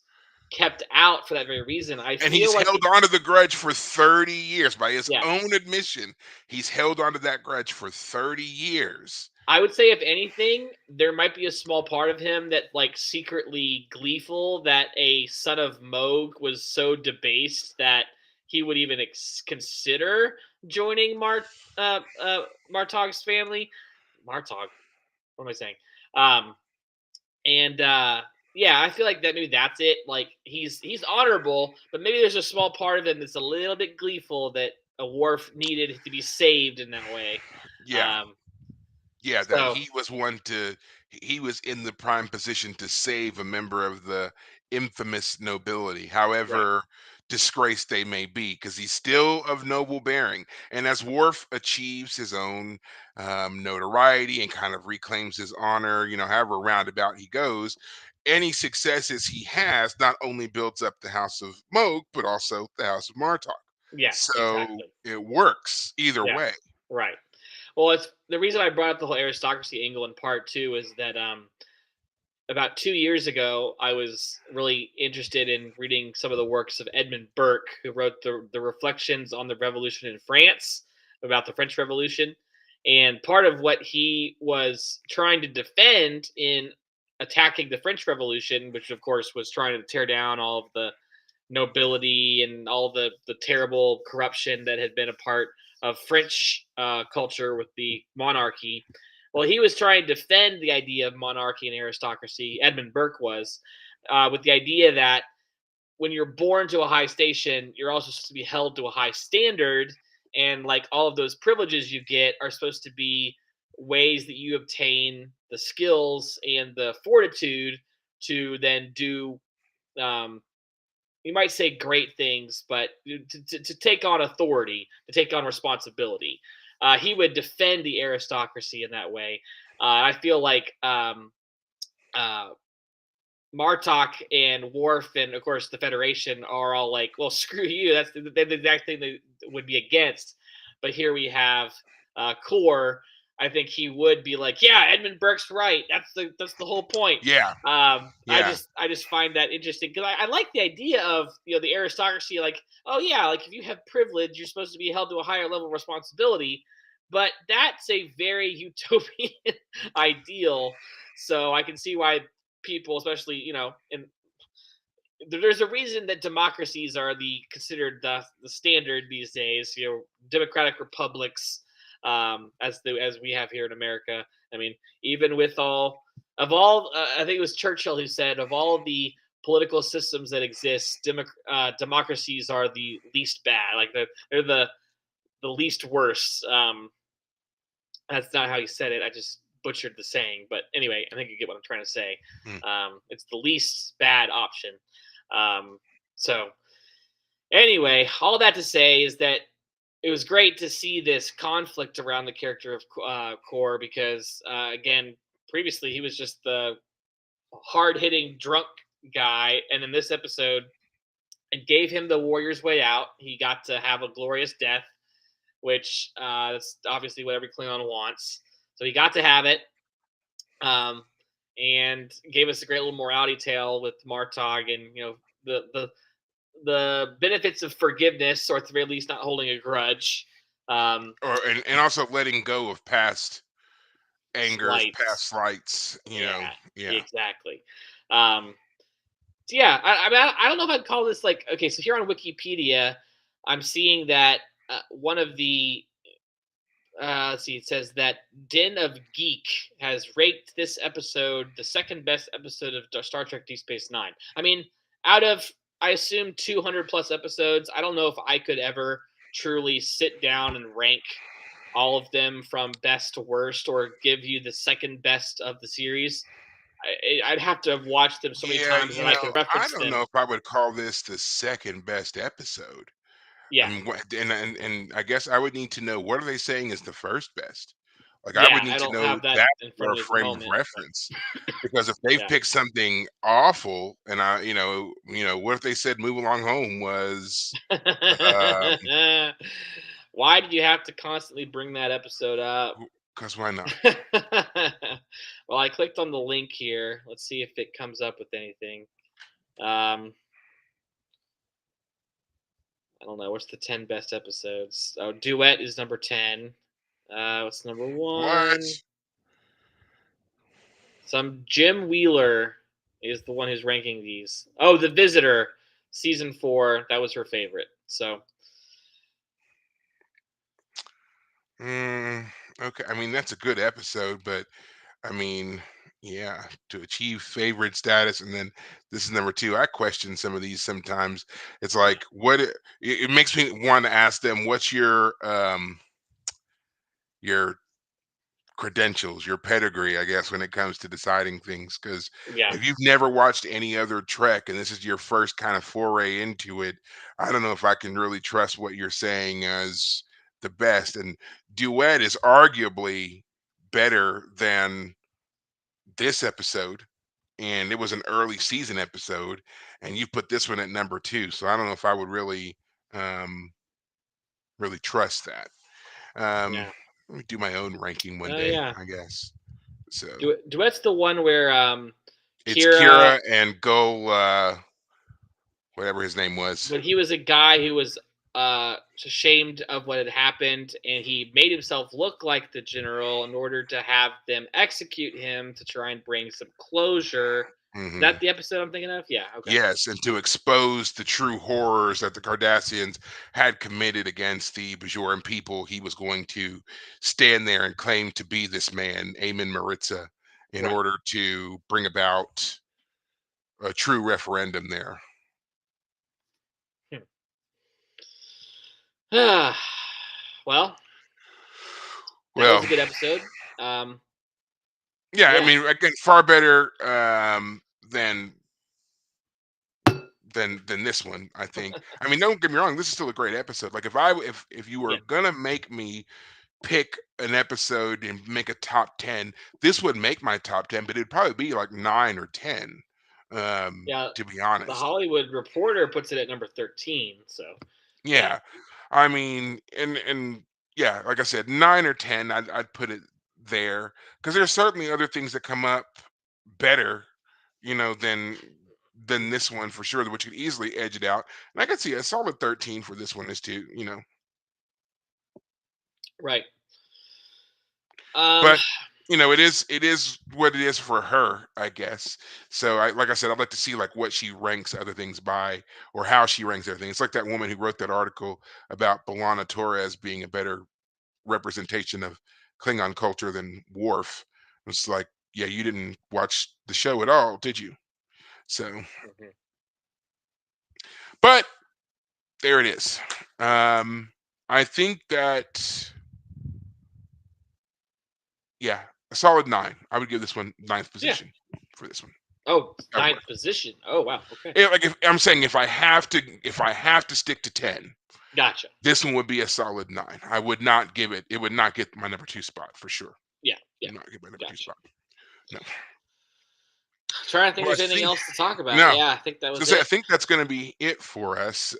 Speaker 2: kept out for that very reason. I
Speaker 1: And he's
Speaker 2: feel like
Speaker 1: held on to the grudge for 30 years. By his
Speaker 2: yeah,
Speaker 1: own admission, he's held on to that grudge for 30 years.
Speaker 2: I would say if anything, there might be a small part of him that like secretly gleeful that a son of Moog was so debased that he would even consider joining Martog's family. Martog, what am I saying? Um, and yeah, I feel like that maybe that's it. Like he's honorable, but maybe there's a small part of him that's a little bit gleeful that a Worf needed to be saved in that way.
Speaker 1: Yeah.
Speaker 2: Um,
Speaker 1: Yeah, that
Speaker 2: so
Speaker 1: he was one to he was in the prime position to save a member of the infamous nobility,
Speaker 2: right,
Speaker 1: however disgraced they may be, because he's still of noble bearing. And as Worf achieves his own notoriety and kind of reclaims his honor, however roundabout he goes, any successes he has not only builds up the House of Moog, but also the House of Martok.
Speaker 2: yes,
Speaker 1: So
Speaker 2: exactly.
Speaker 1: it works either
Speaker 2: Yeah,
Speaker 1: way.
Speaker 2: right. Well, it's the reason I brought up the whole aristocracy angle in part two is that about 2 years ago, I was really interested in reading some of the works of Edmund Burke, who wrote the Reflections on the Revolution in France about the French Revolution. And part of what he was trying to defend in attacking the French Revolution, which of course was trying to tear down all of the nobility and all the terrible corruption that had been a part of French culture with the monarchy. Well, he was trying to defend the idea of monarchy and aristocracy. Edmund Burke was, with the idea that when you're born to a high station, you're also supposed to be held to a high standard, and like all of those privileges you get are supposed to be ways that you obtain the skills and the fortitude to then do um, you might say great things, but to take on authority, to take on responsibility. He would defend the aristocracy in that way. I feel like uh, Martok and Worf and of course the Federation are all like, well, screw you. That's the exact thing they would be against. But here we have Core. I think he would be like, yeah, Edmund Burke's right. That's the whole point.
Speaker 1: Yeah,
Speaker 2: I
Speaker 1: yeah.
Speaker 2: just find that interesting because I like the idea of the aristocracy. Like, oh yeah, like if you have privilege, you're supposed to be held to a higher level of responsibility. But that's a very utopian ideal. So I can see why people, especially and there's a reason that democracies are the considered the standard these days. Democratic republics, as we have here in America. I mean, even with all of all, I think it was Churchill who said, of all the political systems that exist, democracies are the least bad. Like they're the least worst. That's not how he said it. I just butchered the saying, but anyway, I think you get what I'm trying to say.
Speaker 1: Mm.
Speaker 2: It's the least bad option. Um, so anyway, all that to say is that it was great to see this conflict around the character of Core because again, previously he was just the hard-hitting drunk guy, and in this episode, it gave him the warrior's way out. He got to have a glorious death, which that's obviously what every Klingon wants. So he got to have it, um, and gave us a great little morality tale with Martog, and the benefits of forgiveness, or at the very least, not holding a grudge. Um,
Speaker 1: And also letting go of past angers,
Speaker 2: Slights,
Speaker 1: past slights,
Speaker 2: yeah,
Speaker 1: yeah.
Speaker 2: exactly. Um, so yeah, I mean, I don't know if I'd call this like okay. So here on Wikipedia, I'm seeing that one of the let's see, it says that Den of Geek has ranked this episode the second best episode of Star Trek Deep Space Nine. I mean, out of, I assume, 200 plus episodes, I don't know if I could ever truly sit down and rank all of them from best to worst or give you the second best of the series. I'd have to have watched them so many
Speaker 1: Yeah,
Speaker 2: times that I could
Speaker 1: I
Speaker 2: reference
Speaker 1: don't know
Speaker 2: them.
Speaker 1: if I would call this the second best episode. I
Speaker 2: Yeah.
Speaker 1: mean, and I guess I would need to know, what are they saying is the first best? Like, I would
Speaker 2: Yeah. I
Speaker 1: need to
Speaker 2: don't
Speaker 1: know
Speaker 2: have that
Speaker 1: that
Speaker 2: in
Speaker 1: for
Speaker 2: front
Speaker 1: a
Speaker 2: of me at the
Speaker 1: frame of
Speaker 2: moment.
Speaker 1: reference. Because if they've
Speaker 2: Yeah.
Speaker 1: picked something awful, and what if they said "Move Along Home" was, um,
Speaker 2: Why did you have to constantly bring that episode up?
Speaker 1: because why not?
Speaker 2: Well, I clicked on the link here. Let's see if it comes up with anything. Um, I don't know. What's the 10 best episodes? Oh, Duet is number 10. What's number
Speaker 1: What?
Speaker 2: one? Some Jim Wheeler is the one who's ranking these. Oh, The Visitor, season 4. That was her favorite. So
Speaker 1: Mm, okay. I mean, that's a good episode, but I mean, yeah, to achieve favorite status, and then this is number two. I question some of these sometimes. It's
Speaker 2: yeah,
Speaker 1: like, it makes me want to ask them, what's your credentials, your pedigree, I guess, when it comes to deciding things. Because
Speaker 2: yeah,
Speaker 1: if you've never watched any other Trek and this is your first kind of foray into it, I don't know if I can really trust what you're saying as the best. And Duet is arguably better than this episode, and it was an early season episode, and you put this one at number two. So I don't know if I would um, really trust that. Um,
Speaker 2: yeah.
Speaker 1: Let me do my own ranking one
Speaker 2: Oh
Speaker 1: day,
Speaker 2: yeah.
Speaker 1: I guess. So
Speaker 2: Duet's the one where
Speaker 1: it's
Speaker 2: Kira,
Speaker 1: Kira and Go, whatever his name was.
Speaker 2: when he was a guy who was ashamed of what had happened, and he made himself look like the general in order to have them execute him to try and bring some closure. Is
Speaker 1: Hmm.
Speaker 2: that the episode I'm thinking of? Yeah. Okay.
Speaker 1: Yes, and to expose the true horrors that the Cardassians had committed against the Bajoran people, he was going to stand there and claim to be this man, Amen Maritza, in
Speaker 2: Right.
Speaker 1: order to bring about a true referendum there.
Speaker 2: Hmm. Well, that was
Speaker 1: Well,
Speaker 2: a good episode. Um,
Speaker 1: yeah, I
Speaker 2: yeah.
Speaker 1: mean, again, far better than than this one, I think. I mean, don't get me wrong, this is still a great episode. Like if you were
Speaker 2: Yeah.
Speaker 1: gonna make me pick an episode and make a top 10, this would make my top 10, but it'd probably be like 9 or 10,
Speaker 2: Yeah.
Speaker 1: to be
Speaker 2: The
Speaker 1: honest.
Speaker 2: Hollywood Reporter puts it at number 13. So yeah.
Speaker 1: Yeah. I mean, and yeah, like I said, 9 or 10, I'd put it there because there's certainly other things that come up better, than this one for sure, which could easily edge it out. And I could see a solid 13 for this one is too.
Speaker 2: Right. Um.
Speaker 1: But it is what it is for her, I guess. So like I said, I'd like to see like what she ranks other things by, or how she ranks everything. It's like that woman who wrote that article about Belana Torres being a better representation of Klingon culture than Worf. It's like, yeah, you didn't watch the show at all, did you? So,
Speaker 2: Mhm.
Speaker 1: but there it is. Um, I think that, yeah, a solid 9. I would give this one ninth
Speaker 2: Yeah.
Speaker 1: position for this one.
Speaker 2: Oh,
Speaker 1: I would.
Speaker 2: ninth position. Oh wow. Okay.
Speaker 1: Yeah, like if I'm saying if I have to stick to 10,
Speaker 2: Gotcha.
Speaker 1: this one would be a solid 9. I would not give it. It would not get my number two spot for sure.
Speaker 2: Yeah. Yeah.
Speaker 1: Would not get my number two
Speaker 2: Gotcha.
Speaker 1: spot. No.
Speaker 2: Trying to think
Speaker 1: Well, I
Speaker 2: if there's anything
Speaker 1: think
Speaker 2: else to talk about.
Speaker 1: no.
Speaker 2: Yeah, I think that
Speaker 1: So
Speaker 2: was
Speaker 1: say I
Speaker 2: it.
Speaker 1: think that's going to be it for us,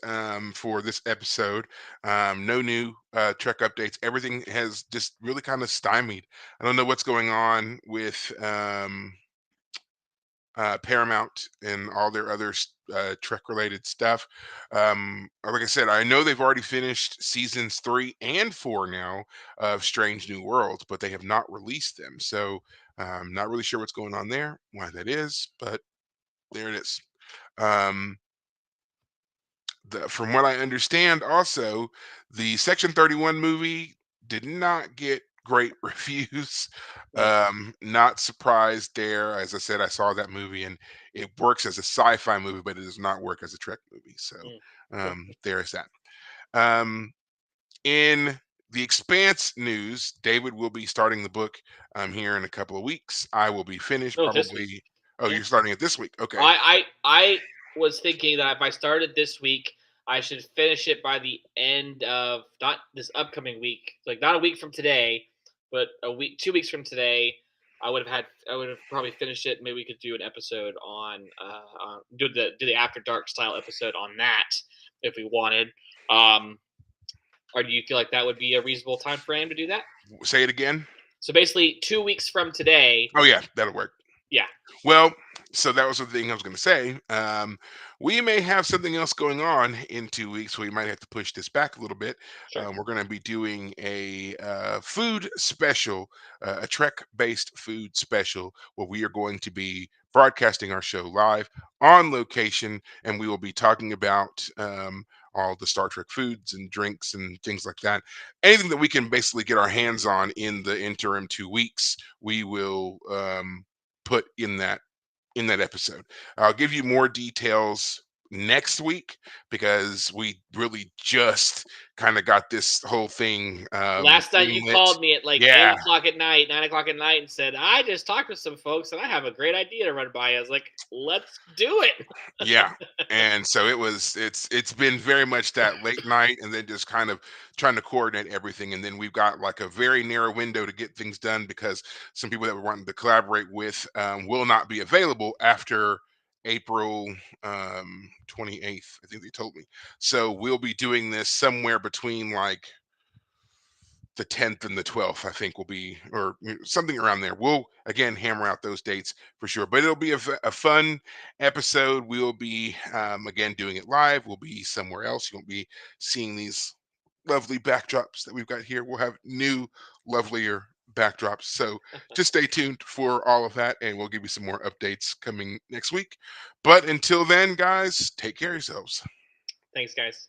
Speaker 1: for this episode. No new Trek updates. Everything has just really kind of stymied. I don't know what's going on with Paramount and all their other Trek related stuff. Like I said, I know they've already finished seasons 3 and 4 now of Strange New Worlds, but they have not released them. So not really sure what's going on there, why that is, but there it is. Um, from what I understand, also the Section 31 movie did not get great reviews.
Speaker 2: No.
Speaker 1: Not surprised there. As I said, I saw that movie and it works as a sci-fi movie, but it does not work as a Trek movie. So
Speaker 2: Mm, okay.
Speaker 1: there is that. Um, in the Expanse news, David will be starting the book here in a couple of weeks. I will be finished
Speaker 2: No, this week.
Speaker 1: probably. Oh,
Speaker 2: Yeah.
Speaker 1: you're starting it this week. Okay.
Speaker 2: I was thinking that if I started this week, I should finish it by the end of not this upcoming week, like not a week from today, but a week, 2 weeks from today. I would have probably finished it. Maybe we could do an episode on do the After Dark style episode on that if we wanted. Um, or do you feel like that would be a reasonable time frame to do that?
Speaker 1: Say it again.
Speaker 2: So basically, 2 weeks from today.
Speaker 1: Oh yeah, that'll work.
Speaker 2: Yeah.
Speaker 1: Well, So that was the thing I was going to say. We may have something else going on in 2 weeks. We might have to push this back a little bit.
Speaker 2: Sure.
Speaker 1: We're going to be doing a food special, a Trek-based food special, where we are going to be broadcasting our show live on location, and we will be talking about all the Star Trek foods and drinks and things like that. Anything that we can basically get our hands on in the interim 2 weeks, we will put in that episode. I'll give you more details next week because we really just kind of got this whole thing
Speaker 2: Last night you
Speaker 1: greenlit.
Speaker 2: called me at like
Speaker 1: Yeah,
Speaker 2: 8 o'clock at night, 9 o'clock at night, and said, I just talked with some folks and I have a great idea to run by. I was like, let's do it.
Speaker 1: yeah. And so it's been very much that late night and then just kind of trying to coordinate everything. And then we've got like a very narrow window to get things done because some people that we're wanting to collaborate with will not be available after April 28th, I think they told me. So we'll be doing this somewhere between like the 10th and the 12th, I think will be, or something around there. We'll again hammer out those dates for sure, but it'll be a fun episode. We'll be again doing it live. We'll be somewhere else. You won't be seeing these lovely backdrops that we've got here. We'll have new, lovelier backdrops. So just stay tuned for all of that, and we'll give you some more updates coming next week. But until then, guys, take care of yourselves.
Speaker 2: Thanks, guys.